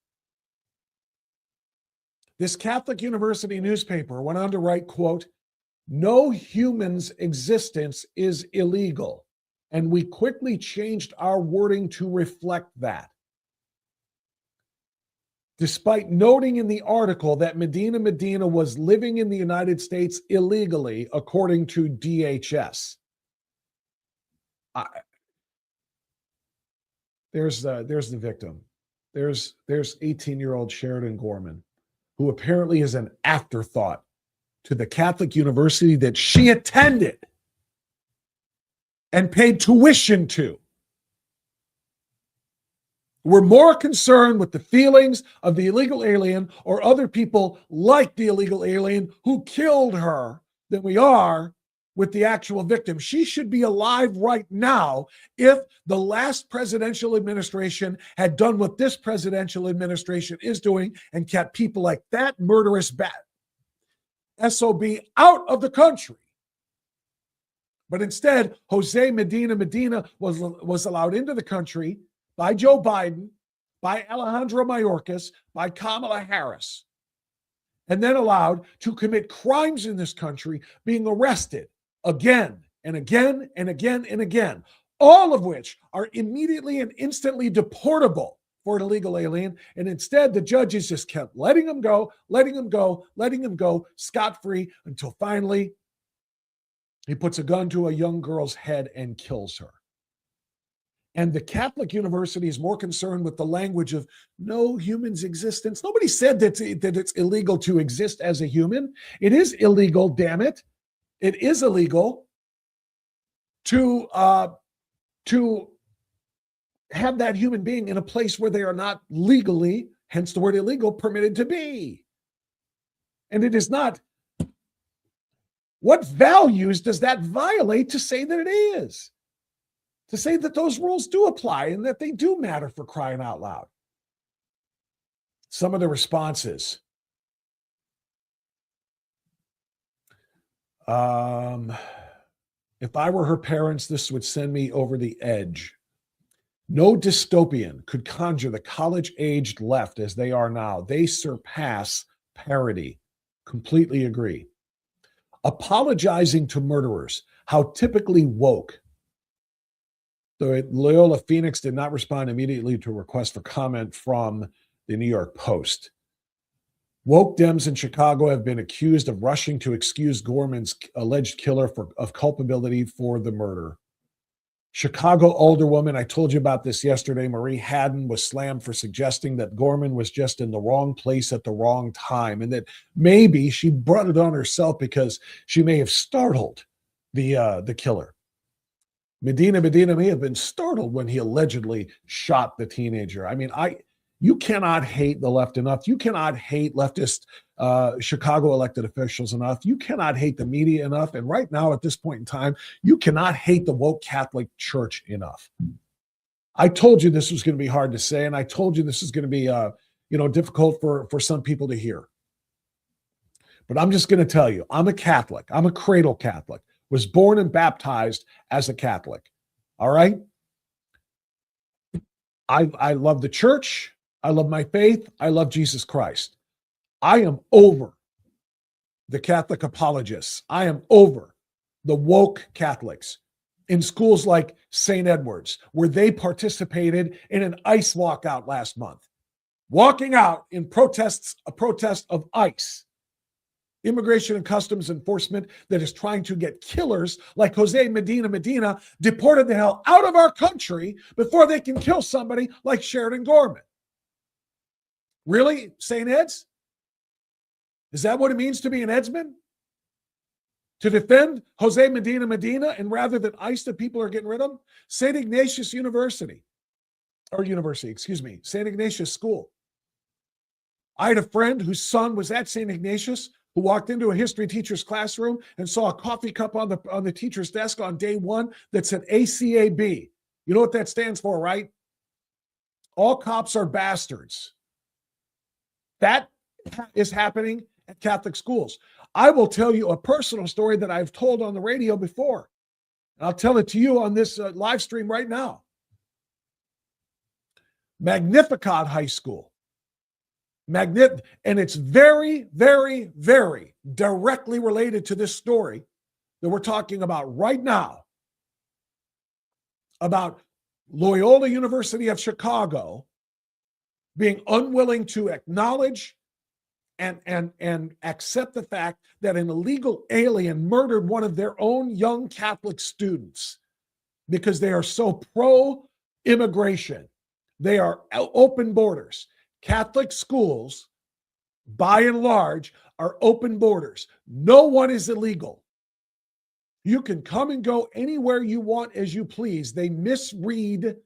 This Catholic university newspaper went on to write, quote, "No human's existence is illegal, and we quickly changed our wording to reflect that." Despite noting in the article that Medina was living in the United States illegally, according to DHS. There's the victim. There's 18-year-old Sheridan Gorman, who apparently is an afterthought to the Catholic university that she attended and paid tuition to. We're more concerned with the feelings of the illegal alien or other people like the illegal alien who killed her than we are with the actual victim. She should be alive right now if the last presidential administration had done what this presidential administration is doing and kept people like that murderous SOB out of the country. But instead, Jose Medina was allowed into the country by Joe Biden, by Alejandro Mayorkas, by Kamala Harris, and then allowed to commit crimes in this country, being arrested again and again and again and again, all of which are immediately and instantly deportable for an illegal alien. And instead, the judges just kept letting him go, scot-free, until finally he puts a gun to a young girl's head and kills her. And the Catholic university is more concerned with the language of no human's existence. Nobody said that it's illegal to exist as a human. It is illegal, damn it. It is illegal to have that human being in a place where they are not legally, hence the word illegal, permitted to be. And it is not. What values does that violate to say that it is? To say that those rules do apply and that they do matter, for crying out loud. Some of the responses. If I were her parents, this would send me over the edge. No dystopian could conjure the college-aged left as they are now. They surpass parody. Completely agree. Apologizing to murderers. How typically woke. So Loyola Phoenix did not respond immediately to a request for comment from the New York Post. Woke Dems in Chicago have been accused of rushing to excuse Gorman's alleged killer of culpability for the murder. Chicago alderwoman, I told you about this yesterday, Marie Haddon, was slammed for suggesting that Gorman was just in the wrong place at the wrong time, and that maybe she brought it on herself because she may have startled the killer. Medina may have been startled when he allegedly shot the teenager. I mean, you cannot hate the left enough. You cannot hate leftist Chicago elected officials enough. You cannot hate the media enough. And right now, at this point in time, you cannot hate the woke Catholic Church enough. I told you this was going to be hard to say, and I told you this is going to be difficult for some people to hear. But I'm just going to tell you, I'm a Catholic. I'm a cradle Catholic. Was born and baptized as a Catholic. All right? I love the church. I love my faith. I love Jesus Christ. I am over the Catholic apologists. I am over the woke Catholics in schools like St. Edward's, where they participated in an ICE walkout last month. Walking out in a protest of ICE. Immigration and Customs Enforcement that is trying to get killers like Jose Medina deported the hell out of our country before they can kill somebody like Sheridan Gorman. Really, St. Ed's? Is that what it means to be an Edsman? To defend Jose Medina, and rather than ICE that people are getting rid of? St. Ignatius St. Ignatius School. I had a friend whose son was at St. Ignatius who walked into a history teacher's classroom and saw a coffee cup on the teacher's desk on day one that said ACAB. You know what that stands for, right? All cops are bastards. That is happening at Catholic schools. I will tell you a personal story that I've told on the radio before. I'll tell it to you on this live stream right now. Magnificat High School. And it's very, very, very directly related to this story that we're talking about right now, about Loyola University of Chicago being unwilling to acknowledge and accept the fact that an illegal alien murdered one of their own young Catholic students because they are so pro-immigration. They are open borders. Catholic schools, by and large, are open borders. No one is illegal. You can come and go anywhere you want as you please. They misread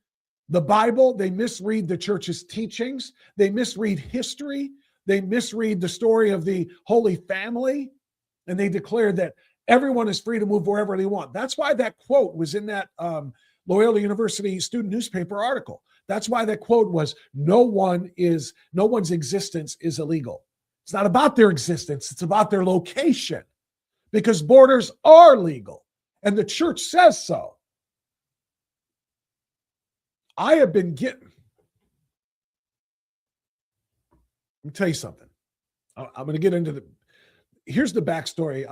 the Bible. They misread the church's teachings. They misread history. They misread the story of the Holy Family. And they declare that everyone is free to move wherever they want. That's why that quote was in that Loyola University student newspaper article. That's why that quote was, no one's existence is illegal. It's not about their existence. It's about their location, because borders are legal and the church says so. I have been getting, let me tell you something. I'm going to get into here's the backstory.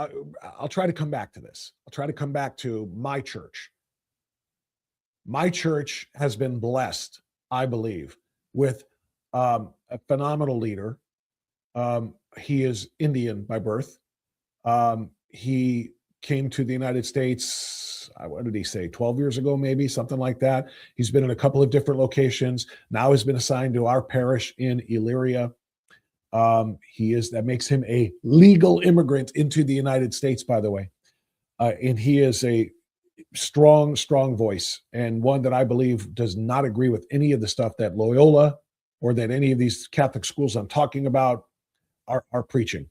I'll try to come back to this. I'll try to come back to my church. My church has been blessed, I believe, with a phenomenal leader. He is Indian by birth. He came to the United States, what did he say, 12 years ago, maybe, something like that. He's been in a couple of different locations. Now has been assigned to our parish in Elyria. That makes him a legal immigrant into the United States, by the way. And he is a strong voice, and one that I believe does not agree with any of the stuff that Loyola or that any of these Catholic schools I'm talking about are preaching.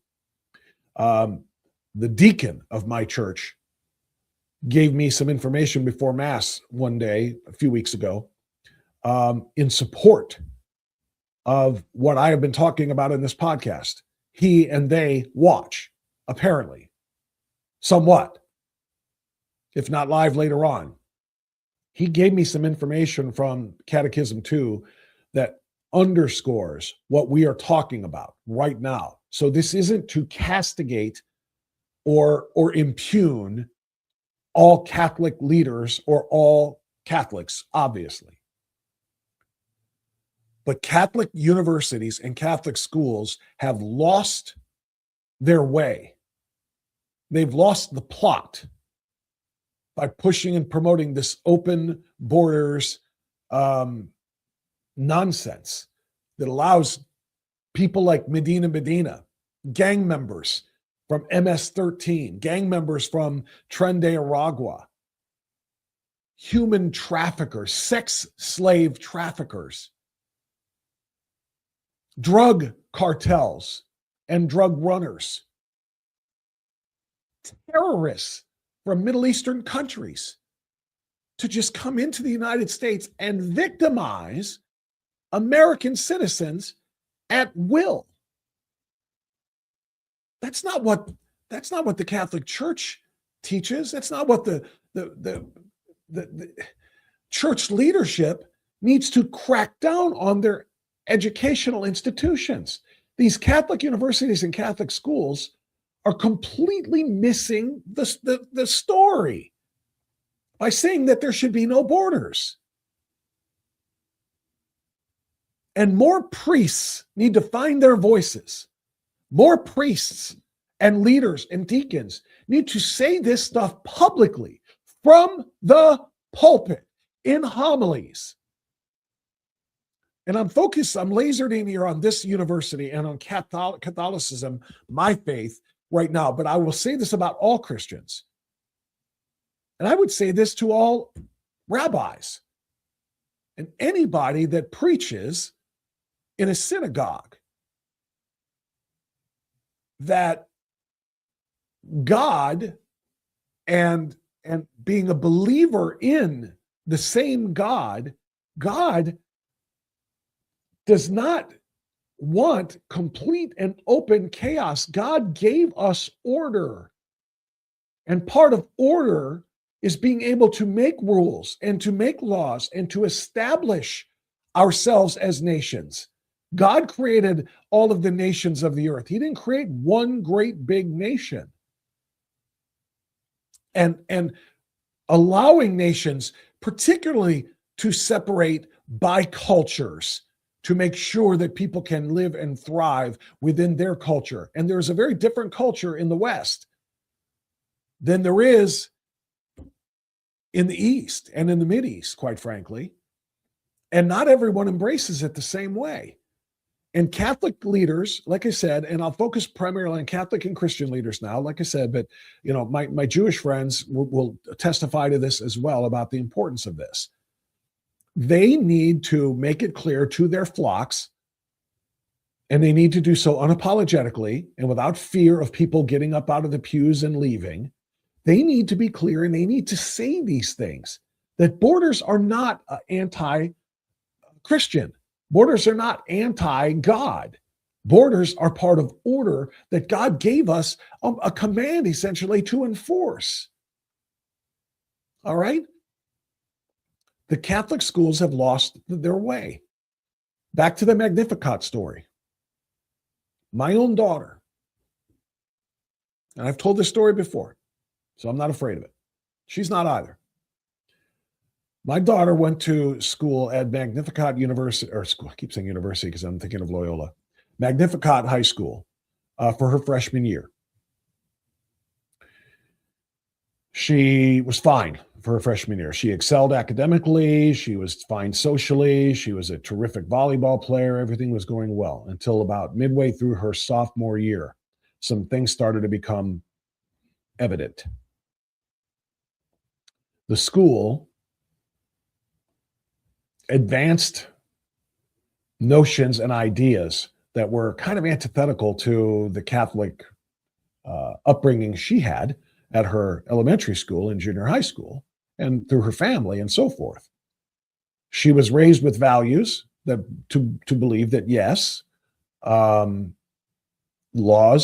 The deacon of my church gave me some information before Mass one day, a few weeks ago, in support of what I have been talking about in this podcast. He and they watch, apparently, somewhat, if not live later on. He gave me some information from Catechism 2 that underscores what we are talking about right now. So this isn't to castigate or impugn all Catholic leaders or all Catholics, obviously. But Catholic universities and Catholic schools have lost their way. They've lost the plot by pushing and promoting this open borders nonsense that allows people like Medina, gang members from MS-13, gang members from Tren de Aragua, human traffickers, sex slave traffickers, drug cartels and drug runners, terrorists from Middle Eastern countries to just come into the United States and victimize American citizens at will. That's not what the Catholic Church teaches. That's not what the church leadership needs to crack down on their educational institutions. These Catholic universities and Catholic schools are completely missing the story by saying that there should be no borders. And more priests need to find their voices. More priests and leaders and deacons need to say this stuff publicly from the pulpit in homilies. And I'm lasered in here on this university and on Catholicism, my faith right now. But I will say this about all Christians. And I would say this to all rabbis and anybody that preaches in a synagogue, that God and being a believer in the same God, God does not want complete and open chaos. God gave us order. And part of order is being able to make rules and to make laws and to establish ourselves as nations. God created all of the nations of the earth. He didn't create one great big nation. And allowing nations, particularly to separate by cultures, to make sure that people can live and thrive within their culture. And there's a very different culture in the West than there is in the East and in the Mideast, quite frankly. And not everyone embraces it the same way. And Catholic leaders, like I said, and I'll focus primarily on Catholic and Christian leaders now, like I said, but my Jewish friends will testify to this as well about the importance of this. They need to make it clear to their flocks, and they need to do so unapologetically and without fear of people getting up out of the pews and leaving. They need to be clear, and they need to say these things, that borders are not anti-Christian. Borders are not anti-God. Borders are part of order that God gave us a command, essentially, to enforce. All right? The Catholic schools have lost their way. Back to the Magnificat story. My own daughter, and I've told this story before, so I'm not afraid of it. She's not either. My daughter went to school at Magnificat University, or school, I keep saying university because I'm thinking of Loyola, Magnificat High School for her freshman year. She was fine for her freshman year. She excelled academically. She was fine socially. She was a terrific volleyball player. Everything was going well until about midway through her sophomore year. Some things started to become evident. The school advanced notions and ideas that were kind of antithetical to the Catholic upbringing she had at her elementary school and junior high school and through her family and so forth. She was raised with values that to believe that, yes, laws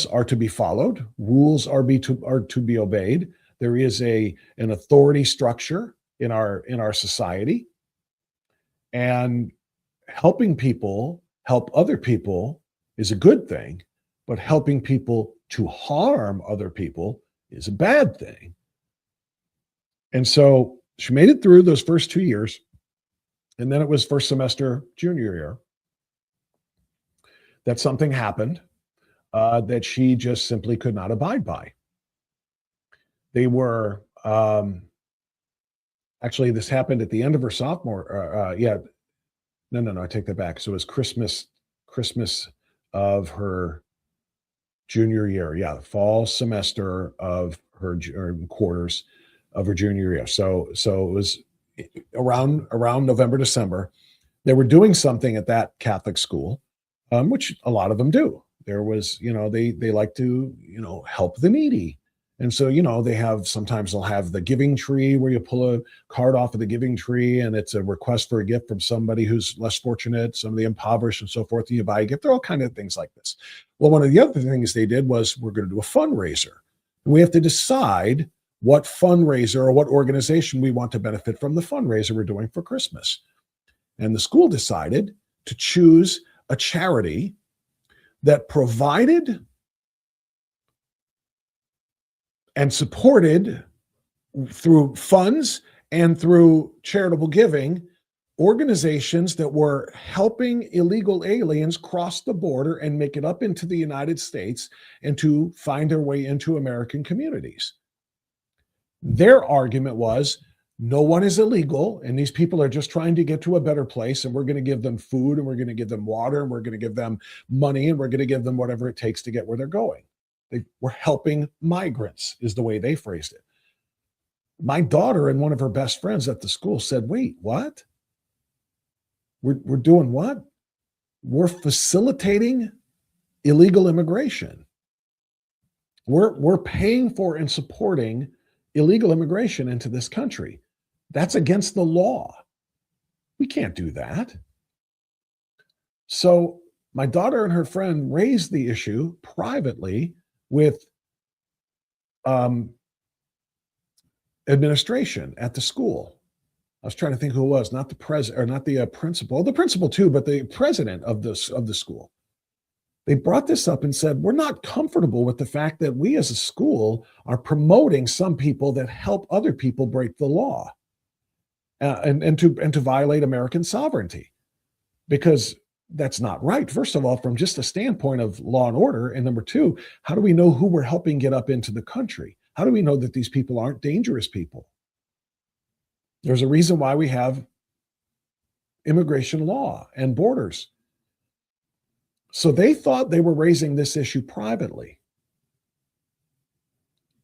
are to be followed, rules are to be obeyed. There is an authority structure in our society. And helping people help other people is a good thing, but helping people to harm other people is a bad thing. And so she made it through those first 2 years. And then it was first semester, junior year, that something happened that she just simply could not abide by. They were, actually, this happened at the end of her sophomore. No, I take that back. So it was Christmas of her junior year. Yeah, the fall semester of her quarters of her junior year. So it was around November, December. They were doing something at that Catholic school, which a lot of them do. There was, they like to, help the needy. And so, sometimes they'll have the giving tree where you pull a card off of the giving tree and it's a request for a gift from somebody who's less fortunate, some of the impoverished and so forth. And you buy a gift. There are all kinds of things like this. Well, one of the other things they did was we're going to do a fundraiser. And we have to decide what fundraiser or what organization we want to benefit from the fundraiser we're doing for Christmas. And the school decided to choose a charity that provided and supported through funds and through charitable giving organizations that were helping illegal aliens cross the border and make it up into the United States and to find their way into American communities. Their argument was, no one is illegal, and these people are just trying to get to a better place, and we're going to give them food, and we're going to give them water, and we're going to give them money, and we're going to give them whatever it takes to get where they're going. They were helping migrants, is the way they phrased it. My daughter and one of her best friends at the school said, wait, what? We're doing what? We're facilitating illegal immigration. We're paying for and supporting illegal immigration into this country. That's against the law. We can't do that. So my daughter and her friend raised the issue privately with administration at the school. I was trying to think who it was, not the president or not the principal, the principal too, but the president of the school. They brought this up and said, we're not comfortable with the fact that we as a school are promoting some people that help other people break the law and to violate American sovereignty, because that's not right. First of all, from just a standpoint of law and order. And number two, how do we know who we're helping get up into the country? How do we know that these people aren't dangerous people? There's a reason why we have immigration law and borders. So they thought they were raising this issue privately.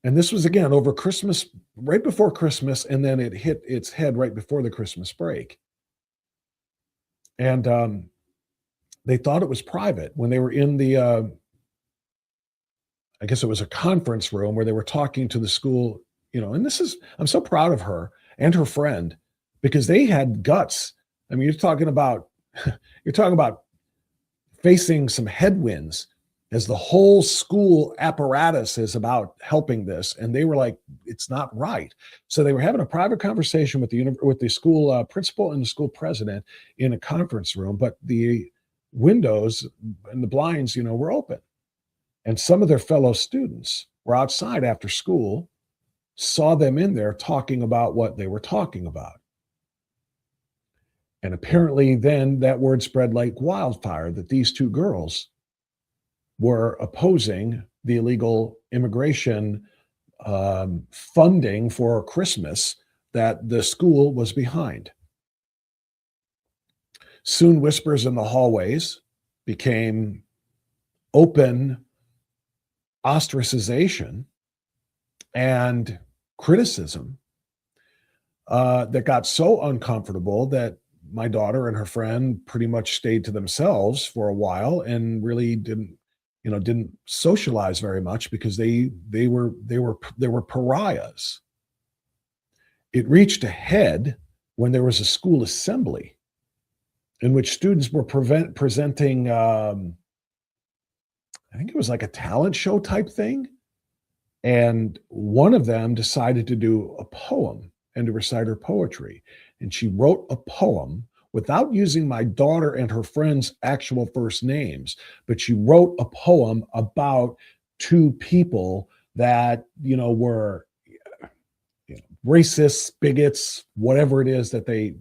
And this was, again, over Christmas, right before Christmas, and then it hit its head right before the Christmas break. And they thought it was private when they were in the, I guess it was a conference room where they were talking to the school, and this is, I'm so proud of her and her friend, because they had guts. I mean, you're talking about facing some headwinds as the whole school apparatus is about helping this. And they were like, it's not right. So they were having a private conversation with the school principal and the school president in a conference room, but the windows and the blinds, were open. And some of their fellow students were outside after school, saw them in there talking about what they were talking about. And apparently then that word spread like wildfire that these two girls were opposing the illegal immigration funding for Christmas that the school was behind. Soon whispers in the hallways became open ostracization and criticism that got so uncomfortable that my daughter and her friend pretty much stayed to themselves for a while and really didn't socialize very much because they were pariahs. It reached a head when there was a school assembly in which students were presenting, I think it was like a talent show type thing. And one of them decided to do a poem and to recite her poetry. And she wrote a poem without using my daughter and her friend's actual first names, but she wrote a poem about two people that, were racists, bigots, whatever it is that the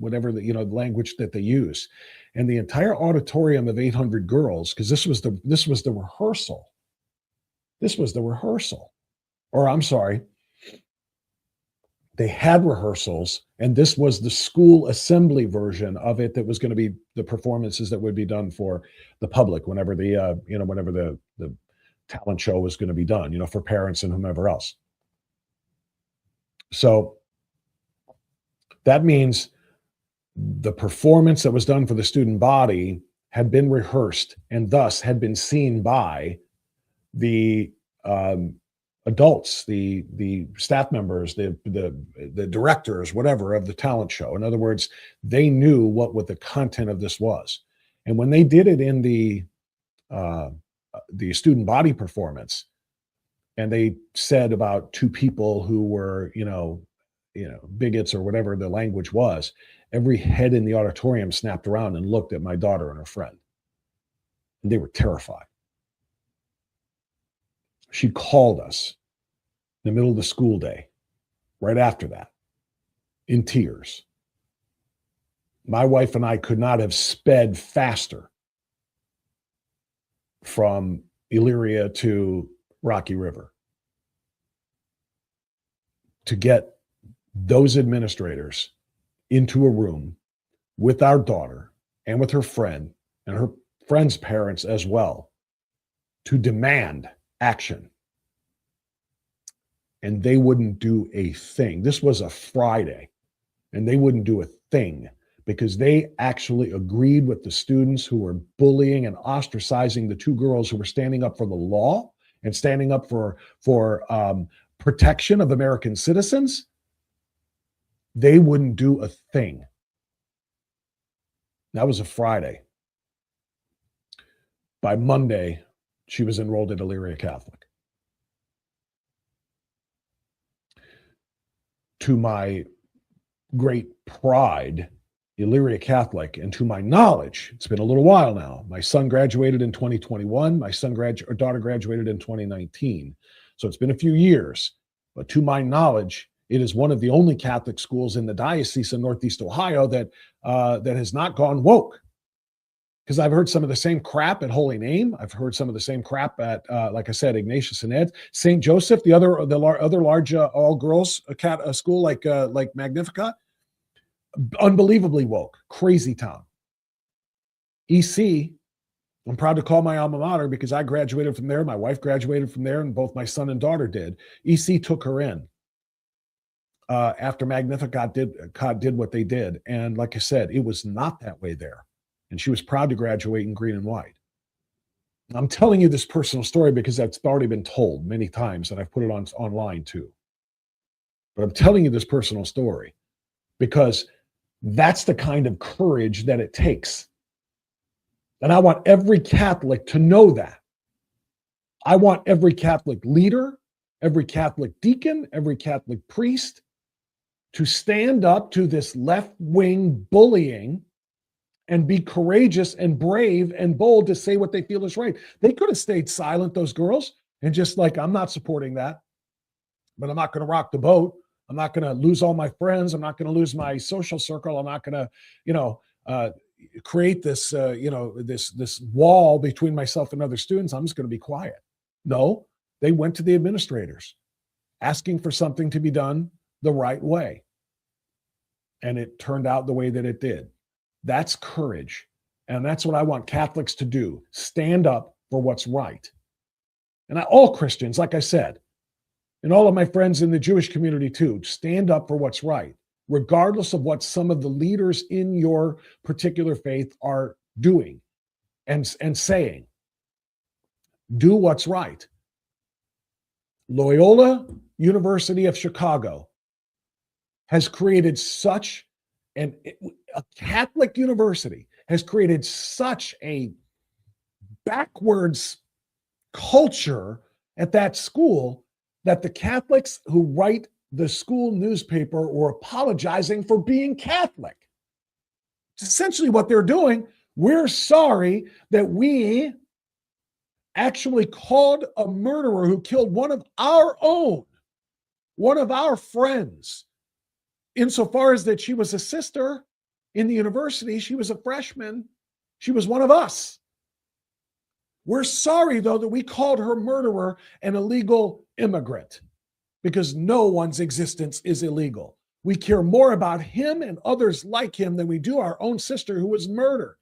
language that they use. And the entire auditorium of 800 girls, because this was the rehearsal. This was the rehearsal. Or I'm sorry, they had rehearsals, and this was the school assembly version of it that was going to be the performances that would be done for the public whenever the talent show was going to be done, for parents and whomever else. So that means the performance that was done for the student body had been rehearsed and thus had been seen by the adults, the staff members, the directors, whatever, of the talent show. In other words, they knew what the content of this was. And when they did it in the student body performance, and they said about two people who were, bigots or whatever the language was, every head in the auditorium snapped around and looked at my daughter and her friend. And they were terrified. She called us in the middle of the school day, right after that, in tears. My wife and I could not have sped faster from Elyria to Rocky River to get those administrators into a room with our daughter and with her friend and her friend's parents as well to demand action. And they wouldn't do a thing. This was a Friday, and they wouldn't do a thing because they actually agreed with the students who were bullying and ostracizing the two girls who were standing up for the law and standing up for protection of American citizens, they wouldn't do a thing. That was a Friday. By Monday, she was enrolled at Elyria Catholic. To my great pride, Elyria Catholic, and to my knowledge, it's been a little while now. My son graduated in 2021. My daughter graduated in 2019. So it's been a few years. But to my knowledge, it is one of the only Catholic schools in the diocese in Northeast Ohio that has not gone woke. Because I've heard some of the same crap at Holy Name. I've heard some of the same crap at, like I said, Ignatius and Ed. St. Joseph, the other large all-girls school like Magnificat, unbelievably woke, crazy town. EC, I'm proud to call my alma mater because I graduated from there. My wife graduated from there, and both my son and daughter did. EC took her in after Magnificat did what they did. And like I said, it was not that way there. And she was proud to graduate in green and white. I'm telling you this personal story because that's already been told many times, and I've put it online too. But I'm telling you this personal story because that's the kind of courage that it takes. And I want every Catholic to know that. I want every Catholic leader, every Catholic deacon, every Catholic priest to stand up to this left-wing bullying and be courageous and brave and bold to say what they feel is right. They could have stayed silent, those girls, and just like, I'm not supporting that, but I'm not going to rock the boat. I'm not going to lose all my friends. I'm not going to lose my social circle. I'm not going to, create this, this wall between myself and other students. I'm just going to be quiet. No, they went to the administrators asking for something to be done the right way. And it turned out the way that it did. That's courage. And that's what I want Catholics to do. Stand up for what's right. And all Christians, like I said, and all of my friends in the Jewish community too, stand up for what's right, regardless of what some of the leaders in your particular faith are doing and saying. Do what's right. Loyola University of Chicago has created such a Catholic university has created such a backwards culture at that school that the Catholics who write the school newspaper were apologizing for being Catholic. It's essentially what they're doing. We're sorry that we actually called a murderer who killed one of our own, one of our friends. Insofar as that she was a sister in the university, she was a freshman, she was one of us. We're sorry, though, that we called her murderer an illegal immigrant because no one's existence is illegal. We care more about him and others like him than we do our own sister who was murdered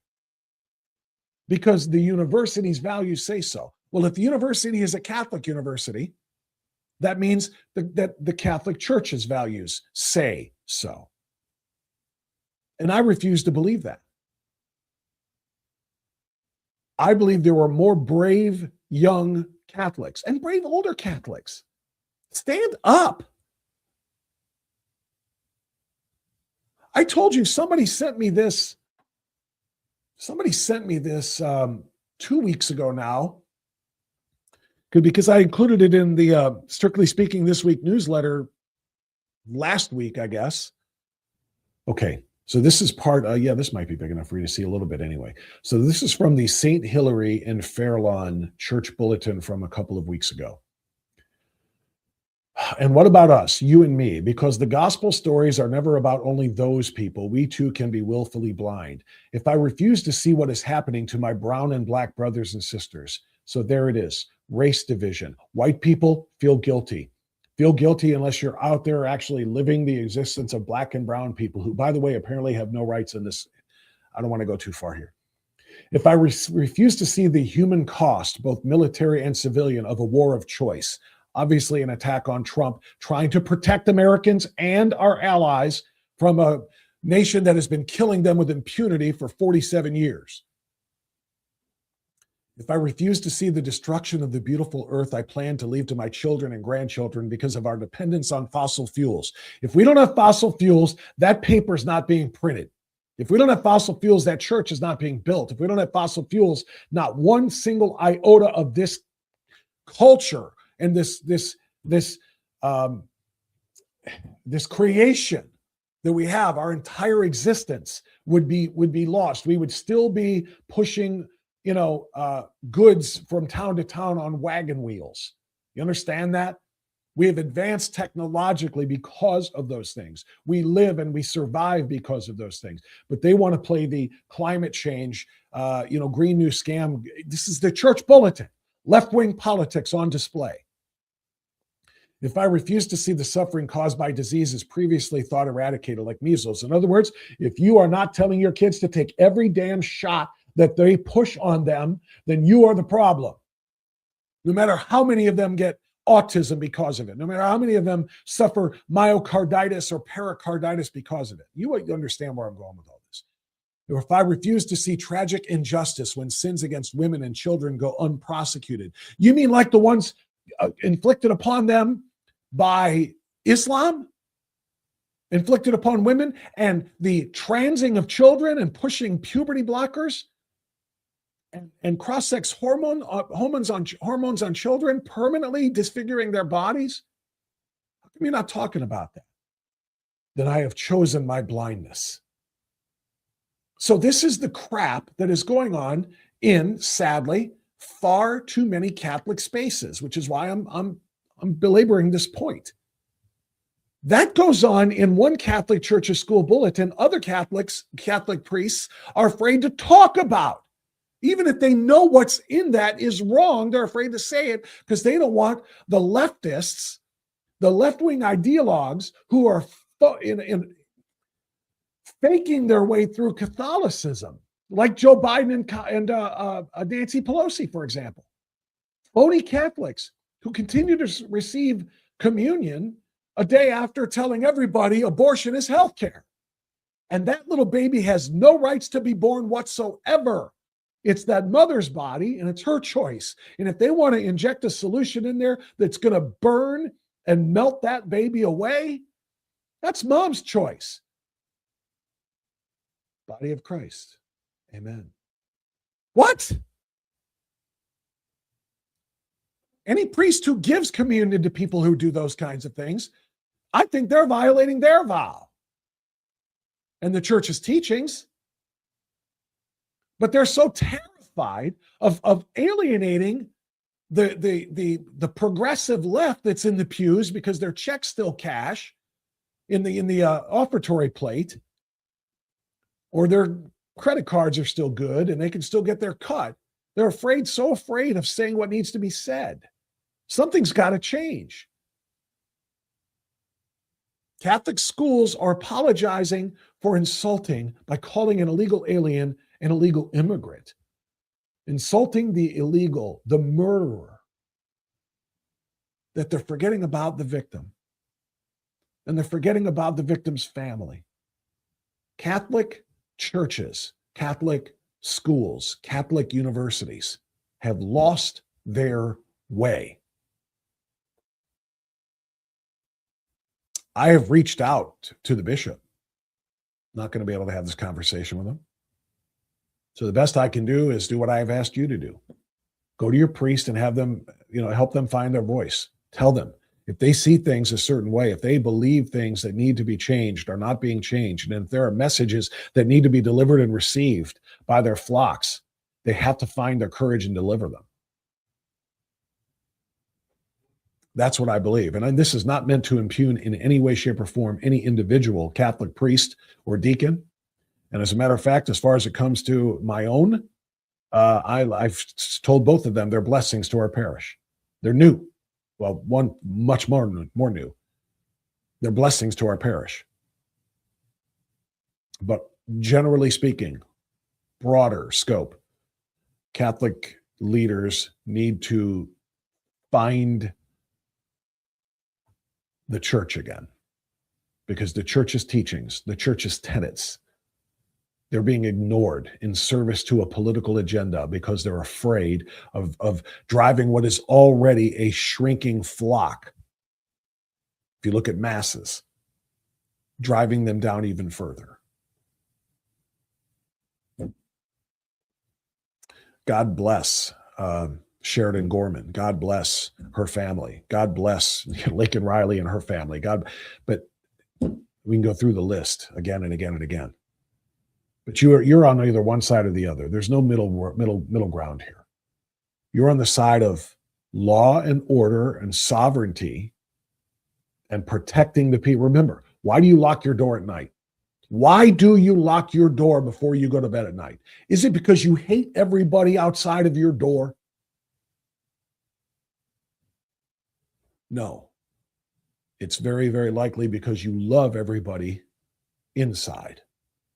because the university's values say so. Well, if the university is a Catholic university, that means that the Catholic Church's values say so. And I refuse to believe that. I believe there were more brave young Catholics and brave older Catholics. Stand up. I told you somebody sent me this 2 weeks ago now, because I included it in the Strictly Speaking This Week newsletter last week, I guess. Okay, so this is part, this might be big enough for you to see a little bit anyway. So this is from the St. Hilary in Fairlawn Church Bulletin from a couple of weeks ago. And what about us, you and me? Because the gospel stories are never about only those people. We too can be willfully blind. If I refuse to see what is happening to my brown and black brothers and sisters, so there it is, race division. White people feel guilty. Feel guilty unless you're out there actually living the existence of black and brown people who, by the way, apparently have no rights in this. I don't want to go too far here. If I refuse to see the human cost, both military and civilian, of a war of choice, obviously an attack on Trump, trying to protect Americans and our allies from a nation that has been killing them with impunity for 47 years. If I refuse to see the destruction of the beautiful earth I plan to leave to my children and grandchildren because of our dependence on fossil fuels. If we don't have fossil fuels, that paper is not being printed. If we don't have fossil fuels, that church is not being built. If we don't have fossil fuels, not one single iota of this culture and this creation that we have, our entire existence would be lost. We would still be pushing, goods from town to town on wagon wheels. You understand that? We have advanced technologically because of those things. We live and we survive because of those things. But they want to play the climate change, Green New Scam. This is the church bulletin. Left-wing politics on display. If I refuse to see the suffering caused by diseases previously thought eradicated, like measles, in other words, if you are not telling your kids to take every damn shot that they push on them, then you are the problem. No matter how many of them get autism because of it, no matter how many of them suffer myocarditis or pericarditis because of it. You understand where I'm going with all this. Or if I refuse to see tragic injustice when sins against women and children go unprosecuted. You mean like the ones inflicted upon them by Islam? Inflicted upon women, and the transing of children and pushing puberty blockers and cross-sex hormones on children, permanently disfiguring their bodies? How come you're not talking about that? Then I have chosen my blindness. So this is the crap that is going on in, sadly, far too many Catholic spaces, which is why I'm belaboring this point. That goes on in one Catholic church's school bulletin. Other Catholic priests are afraid to talk about. Even if they know what's in that is wrong, they're afraid to say it because they don't want the leftists, the left-wing ideologues who are faking their way through Catholicism, like Joe Biden and Nancy Pelosi, for example. Phony Catholics who continue to receive communion a day after telling everybody abortion is health care. And that little baby has no rights to be born whatsoever. It's that mother's body, and it's her choice. And if they want to inject a solution in there that's going to burn and melt that baby away, that's mom's choice. Body of Christ. Amen. What? Any priest who gives communion to people who do those kinds of things, I think they're violating their vow and the church's teachings. But they're so terrified of alienating the progressive left that's in the pews because their checks still cash in the offertory plate, or their credit cards are still good and they can still get their cut. They're so afraid of saying what needs to be said. Something's got to change. Catholic schools are apologizing for insulting by calling an illegal alien an illegal immigrant, insulting the illegal, the murderer, that they're forgetting about the victim, and they're forgetting about the victim's family. Catholic churches, Catholic schools, Catholic universities have lost their way. I have reached out to the bishop. Not going to be able to have this conversation with him. So the best I can do is do what I have asked you to do. Go to your priest and have them, help them find their voice. Tell them if they see things a certain way, if they believe things that need to be changed are not being changed, and if there are messages that need to be delivered and received by their flocks, they have to find their courage and deliver them. That's what I believe. And this is not meant to impugn in any way, shape, or form any individual Catholic priest or deacon. And as a matter of fact, as far as it comes to my own, I've told both of them they're blessings to our parish. They're new. Well, one much more new. They're blessings to our parish. But generally speaking, broader scope, Catholic leaders need to find the church again, because the church's teachings, the church's tenets They're being ignored in service to a political agenda because they're afraid of driving what is already a shrinking flock. If you look at masses, driving them down even further. God bless Sheridan Gorman. God bless her family. God bless Laken Riley and her family. But we can go through the list again and again and again. But you're on either one side or the other. There's no middle ground here. You're on the side of law and order and sovereignty and protecting the people. Remember, why do you lock your door at night? Why do you lock your door before you go to bed at night? Is it because you hate everybody outside of your door? No. It's very, very likely because you love everybody inside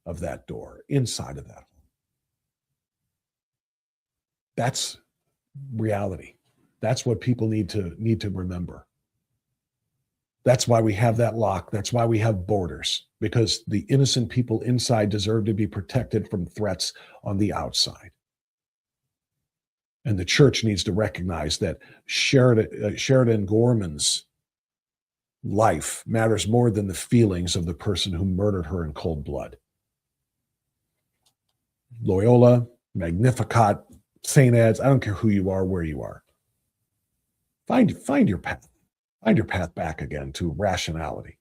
of that door, inside of that home. That's reality. That's what people need to remember. That's why we have that lock. That's why we have borders, because the innocent people inside deserve to be protected from threats on the outside. And the church needs to recognize that Sheridan Gorman's life matters more than the feelings of the person who murdered her in cold blood. Loyola, Magnificat, St. Ed's, I don't care who you are, where you are. Find your path. Find your path back again to rationality.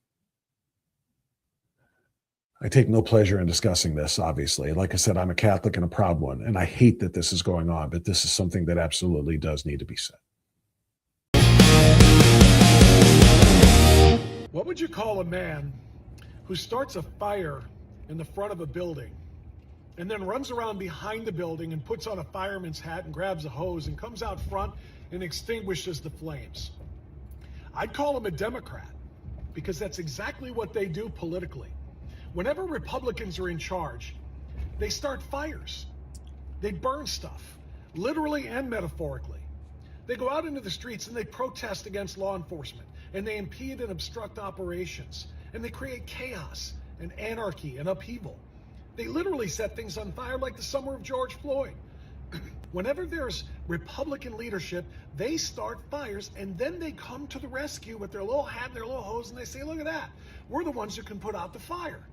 I take no pleasure in discussing this, obviously. Like I said, I'm a Catholic and a proud one, and I hate that this is going on, but this is something that absolutely does need to be said. What would you call a man who starts a fire in the front of a building and then runs around behind the building and puts on a fireman's hat and grabs a hose and comes out front and extinguishes the flames? I'd call him a Democrat, because that's exactly what they do politically. Whenever Republicans are in charge, they start fires. They burn stuff, literally and metaphorically. They go out into the streets and they protest against law enforcement, and they impede and obstruct operations, and they create chaos and anarchy and upheaval. They literally set things on fire, like the summer of George Floyd. Whenever there's Republican leadership, they start fires, and then they come to the rescue with their little hat and their little hose, and they say, look at that. We're the ones who can put out the fire.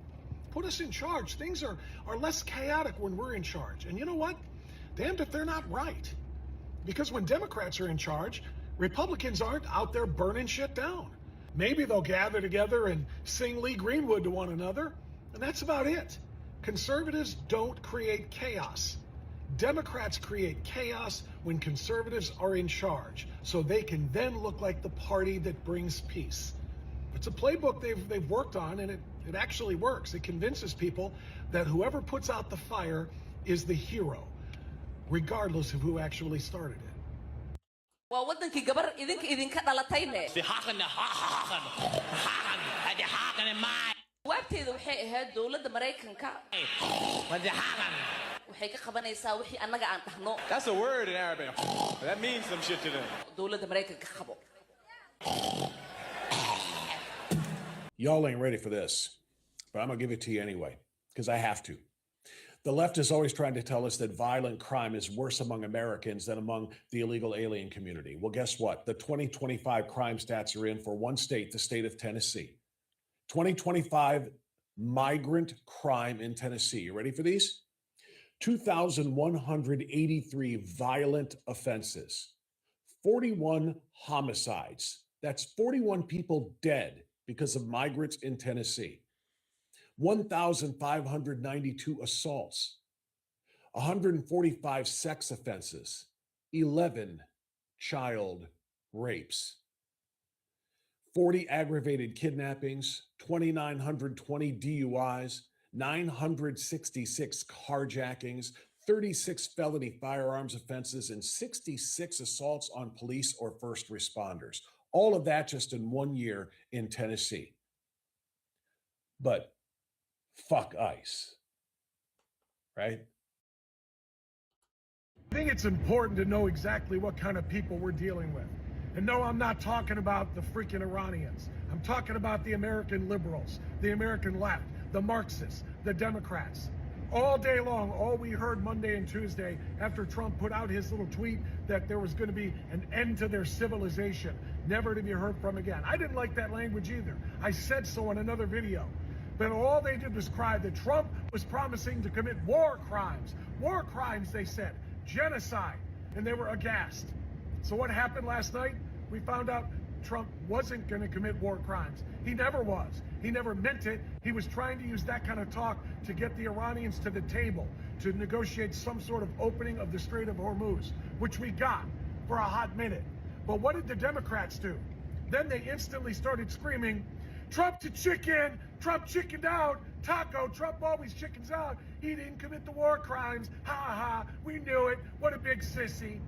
Put us in charge. Things are less chaotic when we're in charge. And you know what? Damned if they're not right. Because when Democrats are in charge, Republicans aren't out there burning shit down. Maybe they'll gather together and sing Lee Greenwood to one another, and that's about it. Conservatives don't create chaos. Democrats create chaos when conservatives are in charge, so they can then look like the party that brings peace. It's a playbook they've worked on, and it actually works. It convinces people that whoever puts out the fire is the hero, regardless of who actually started it. waa wadankii gabar idinka dhalatayne waabteeda waxay ahayd dowladda Mareykanka waxay ka qabanaysaa wixii annaga aan dhahno. That's a word in Arabic. That means some shit to them. Dowladda Mareykanka qabo. Y'all ain't ready for this, but I'm going to give it to you anyway, because I have to. The left is always trying to tell us that violent crime is worse among Americans than among the illegal alien community. Well, guess what? The 2025 crime stats are in for one state, the state of Tennessee. 2025 migrant crime in Tennessee. You ready for these? 2,183 violent offenses, 41 homicides. That's 41 people dead because of migrants in Tennessee. 1,592 assaults, 145 sex offenses, 11 child rapes, 40 aggravated kidnappings, 2,920 DUIs, 966 carjackings, 36 felony firearms offenses, and 66 assaults on police or first responders. All of that just in 1 year in Tennessee. But fuck ICE, right? I think it's important to know exactly what kind of people we're dealing with. And no, I'm not talking about the freaking Iranians. I'm talking about the American liberals, the American left, the Marxists, the Democrats. All day long, all we heard Monday and Tuesday after Trump put out his little tweet that there was going to be an end to their civilization, never to be heard from again. I didn't like that language either. I said so in another video. But all they did was cry that Trump was promising to commit war crimes. War crimes, they said. Genocide. And they were aghast. So what happened last night? We found out Trump wasn't going to commit war crimes. He never was. He never meant it. He was trying to use that kind of talk to get the Iranians to the table, to negotiate some sort of opening of the Strait of Hormuz, which we got for a hot minute. But what did the Democrats do? Then they instantly started screaming, Trump to chicken, Trump chickened out, Taco, Trump always chickens out. He didn't commit the war crimes. Ha ha, we knew it. What a big sissy.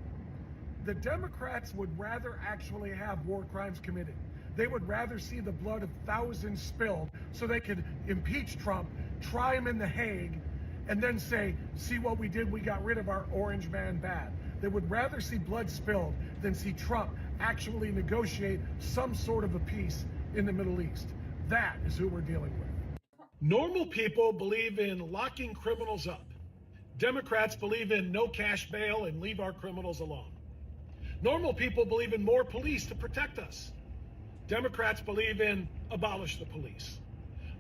The Democrats would rather actually have war crimes committed. They would rather see the blood of thousands spilled so they could impeach Trump, try him in The Hague, and then say, see what we did, we got rid of our orange man bad. They would rather see blood spilled than see Trump actually negotiate some sort of a peace in the Middle East. That is who we're dealing with. Normal people believe in locking criminals up. Democrats believe in no cash bail and leave our criminals alone. Normal people believe in more police to protect us. Democrats believe in abolish the police.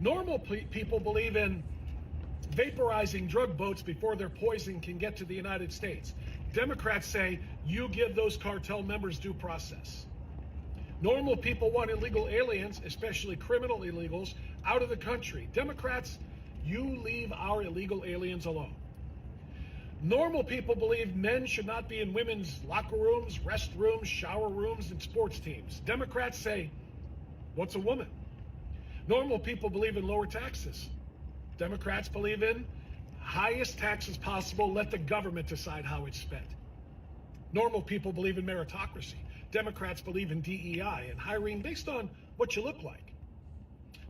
Normal people believe in vaporizing drug boats before their poison can get to the United States. Democrats say you give those cartel members due process. Normal people want illegal aliens, especially criminal illegals, out of the country. Democrats, you leave our illegal aliens alone. Normal people believe men should not be in women's locker rooms, restrooms, shower rooms, and sports teams. Democrats say, what's a woman? Normal people believe in lower taxes. Democrats believe in highest taxes possible, let the government decide how it's spent. Normal people believe in meritocracy. Democrats believe in DEI and hiring based on what you look like.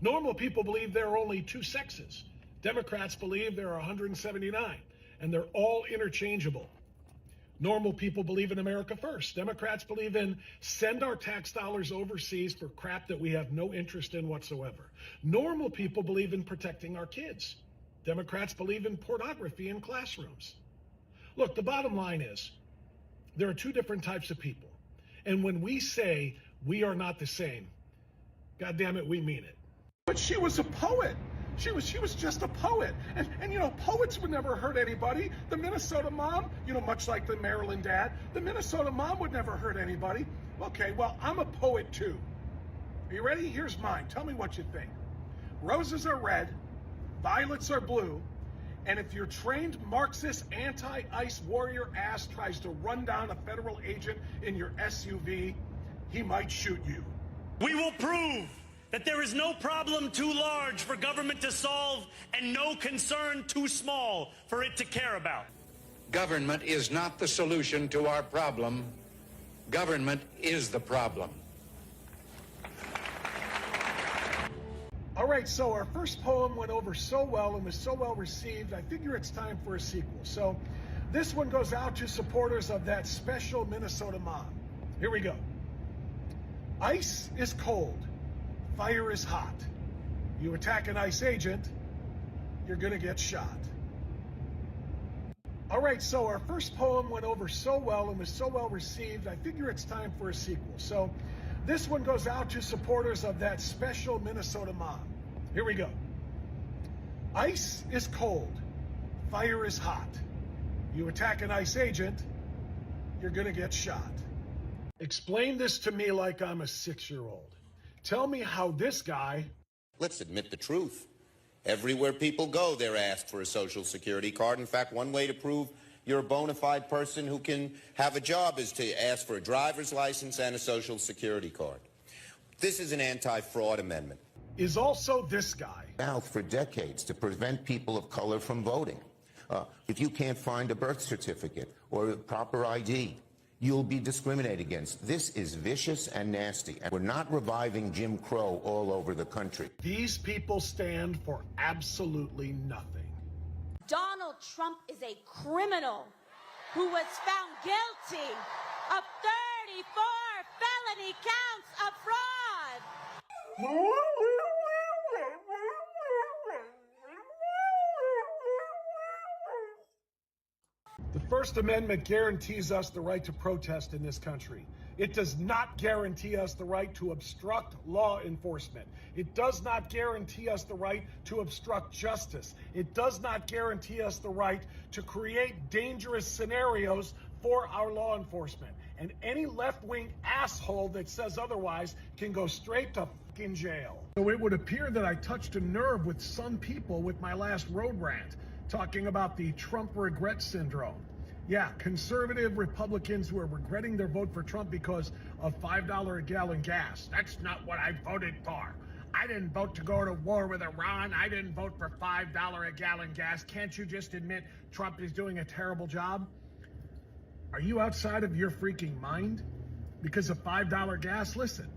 Normal people believe there are only two sexes. Democrats believe there are 179. And they're all interchangeable. Normal people believe in America first. Democrats believe in send our tax dollars overseas for crap that we have no interest in whatsoever. Normal people believe in protecting our kids. Democrats believe in pornography in classrooms. Look, the bottom line is there are two different types of people. And when we say we are not the same, God damn it, we mean it. But she was a poet. She was just a poet. And you know, poets would never hurt anybody. The Minnesota mom, you know, much like the Maryland dad, the Minnesota mom would never hurt anybody. Okay, well, I'm a poet too. Are you ready? Here's mine. Tell me what you think. Roses are red, violets are blue, and if your trained Marxist anti-ICE warrior ass tries to run down a federal agent in your SUV, he might shoot you. We will prove that there is no problem too large for government to solve and no concern too small for it to care about. Government is not the solution to our problem. Government is the problem. All right, so our first poem went over so well and was so well received, I figure it's time for a sequel. So this one goes out to supporters of that special Minnesota mom. Here we go. Ice is cold. Fire is hot. You attack an ICE agent, you're gonna get shot. All right, so our first poem went over so well and was so well received, I figure it's time for a sequel. So this one goes out to supporters of that special Minnesota mom. Here we go. Ice is cold. Fire is hot. You attack an ICE agent, you're gonna get shot. Explain this to me like I'm a 6-year-old. Tell me how this guy... Let's admit the truth. Everywhere people go, they're asked for a social security card. In fact, one way to prove you're a bona fide person who can have a job is to ask for a driver's license and a social security card. This is an anti-fraud amendment. Is also this guy. South for decades to prevent people of color from voting. If you can't find a birth certificate or a proper ID, you'll be discriminated against. This is vicious and nasty, and we're not reviving Jim Crow all over the country. These people stand for absolutely nothing. Donald Trump is a criminal who was found guilty of 34 felony counts of fraud. First Amendment guarantees us the right to protest in this country. It does not guarantee us the right to obstruct law enforcement. It does not guarantee us the right to obstruct justice. It does not guarantee us the right to create dangerous scenarios for our law enforcement. And any left-wing asshole that says otherwise can go straight to fucking jail. So it would appear that I touched a nerve with some people with my last road rant, talking about the Trump regret syndrome. Yeah, conservative Republicans who are regretting their vote for Trump because of $5 a gallon gas. That's not what I voted for. I didn't vote to go to war with Iran. I didn't vote for $5 a gallon gas. Can't you just admit Trump is doing a terrible job? Are you outside of your freaking mind? Because of $5 gas? Listen,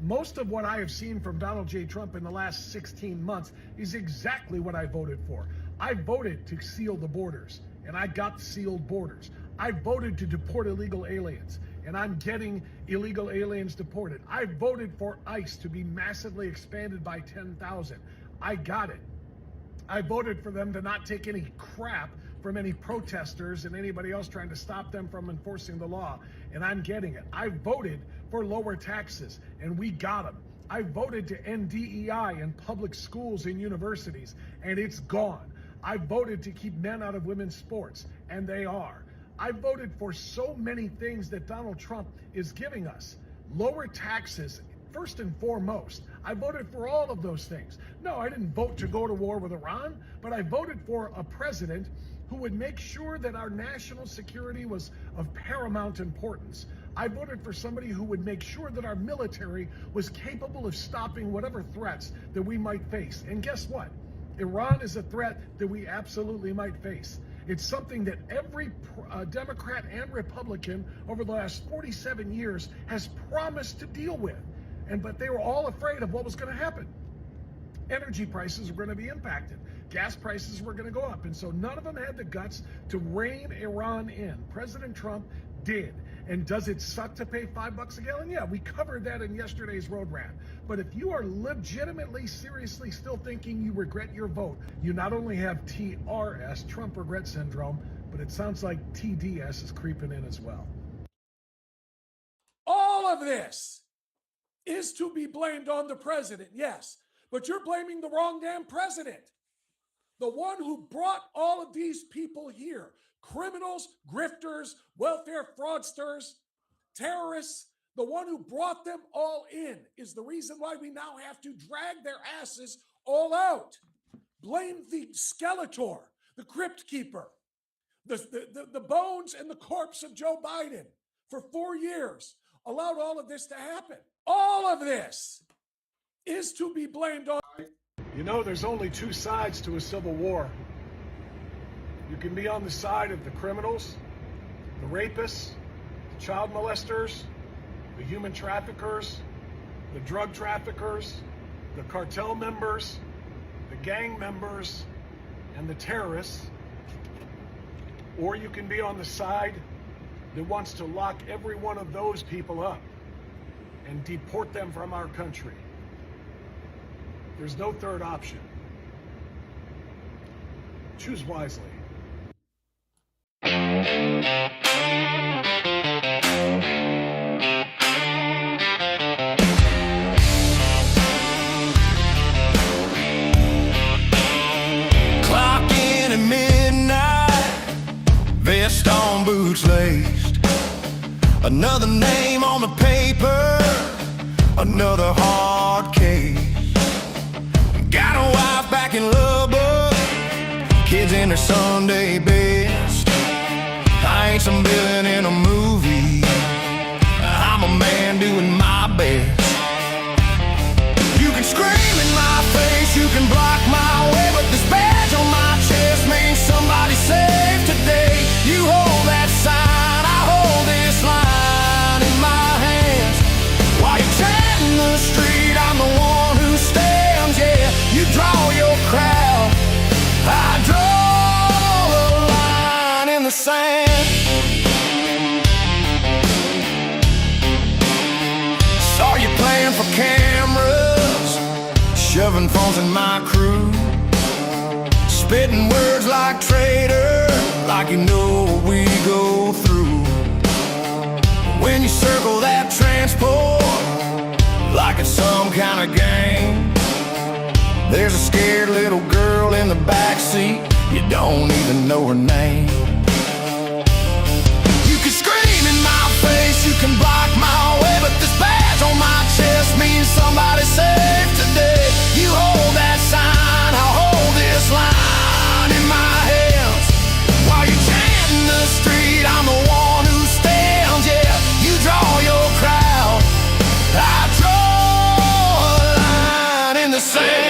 most of what I have seen from Donald J. Trump in the last 16 months is exactly what I voted for. I voted to seal the borders, and I got sealed borders. I voted to deport illegal aliens, and I'm getting illegal aliens deported. I voted for ICE to be massively expanded by 10,000. I got it. I voted for them to not take any crap from any protesters and anybody else trying to stop them from enforcing the law, and I'm getting it. I voted for lower taxes, and we got them. I voted to end DEI in public schools and universities, and it's gone. I voted to keep men out of women's sports, and they are. I voted for so many things that Donald Trump is giving us. Lower taxes, first and foremost. I voted for all of those things. No, I didn't vote to go to war with Iran, but I voted for a president who would make sure that our national security was of paramount importance. I voted for somebody who would make sure that our military was capable of stopping whatever threats that we might face. And guess what? Iran is a threat that we absolutely might face. It's something that every Democrat and Republican over the last 47 years has promised to deal with. But they were all afraid of what was going to happen. Energy prices were going to be impacted. Gas prices were going to go up. And so none of them had the guts to rein Iran in. President Trump did. And does it suck to pay $5 a gallon? Yeah, we covered that in yesterday's road rant. But if you are legitimately, seriously still thinking you regret your vote, you not only have TRS, Trump regret syndrome, but it sounds like TDS is creeping in as well. All of this is to be blamed on the president, yes, but you're blaming the wrong damn president. The one who brought all of these people here, criminals, grifters, welfare fraudsters, terrorists, the one who brought them all in is the reason why we now have to drag their asses all out. Blame the Skeletor, the Crypt Keeper, the bones and the corpse of Joe Biden for 4 years allowed all of this to happen. All of this is to be blamed on. You know, there's only two sides to a civil war. You can be on the side of the criminals, the rapists, the child molesters, the human traffickers, the drug traffickers, the cartel members, the gang members, and the terrorists. Or you can be on the side that wants to lock every one of those people up and deport them from our country. There's no third option. Choose wisely. Clock in at midnight, vest on, boots laced. Another name on the paper, another hard case. Got a wife back in Lubbock, kids in their Sunday best. I ain't some villain in a movie, I'm a man doing my best. You can scream in my face, you can block my way, but this badge on my chest means somebody's safe today. You hold that sign, I hold this line in my hands. While you're chanting the street, I'm the one who stands, yeah. You draw your crowd, I draw the line in the sand. Saw you playing for cameras, shoving phones in my crew, spitting words like traitor, like you know what we go through. When you circle that transport like it's some kind of game, there's a scared little girl in the backseat, you don't even know her name. You can scream in my face, you can block my way, but this badge on my chest means somebody's safe today. You hold that sign, I'll hold this line in my hands. While you're chanting the street, I'm the one who stands. Yeah, you draw your crowd, I draw a line in the sand.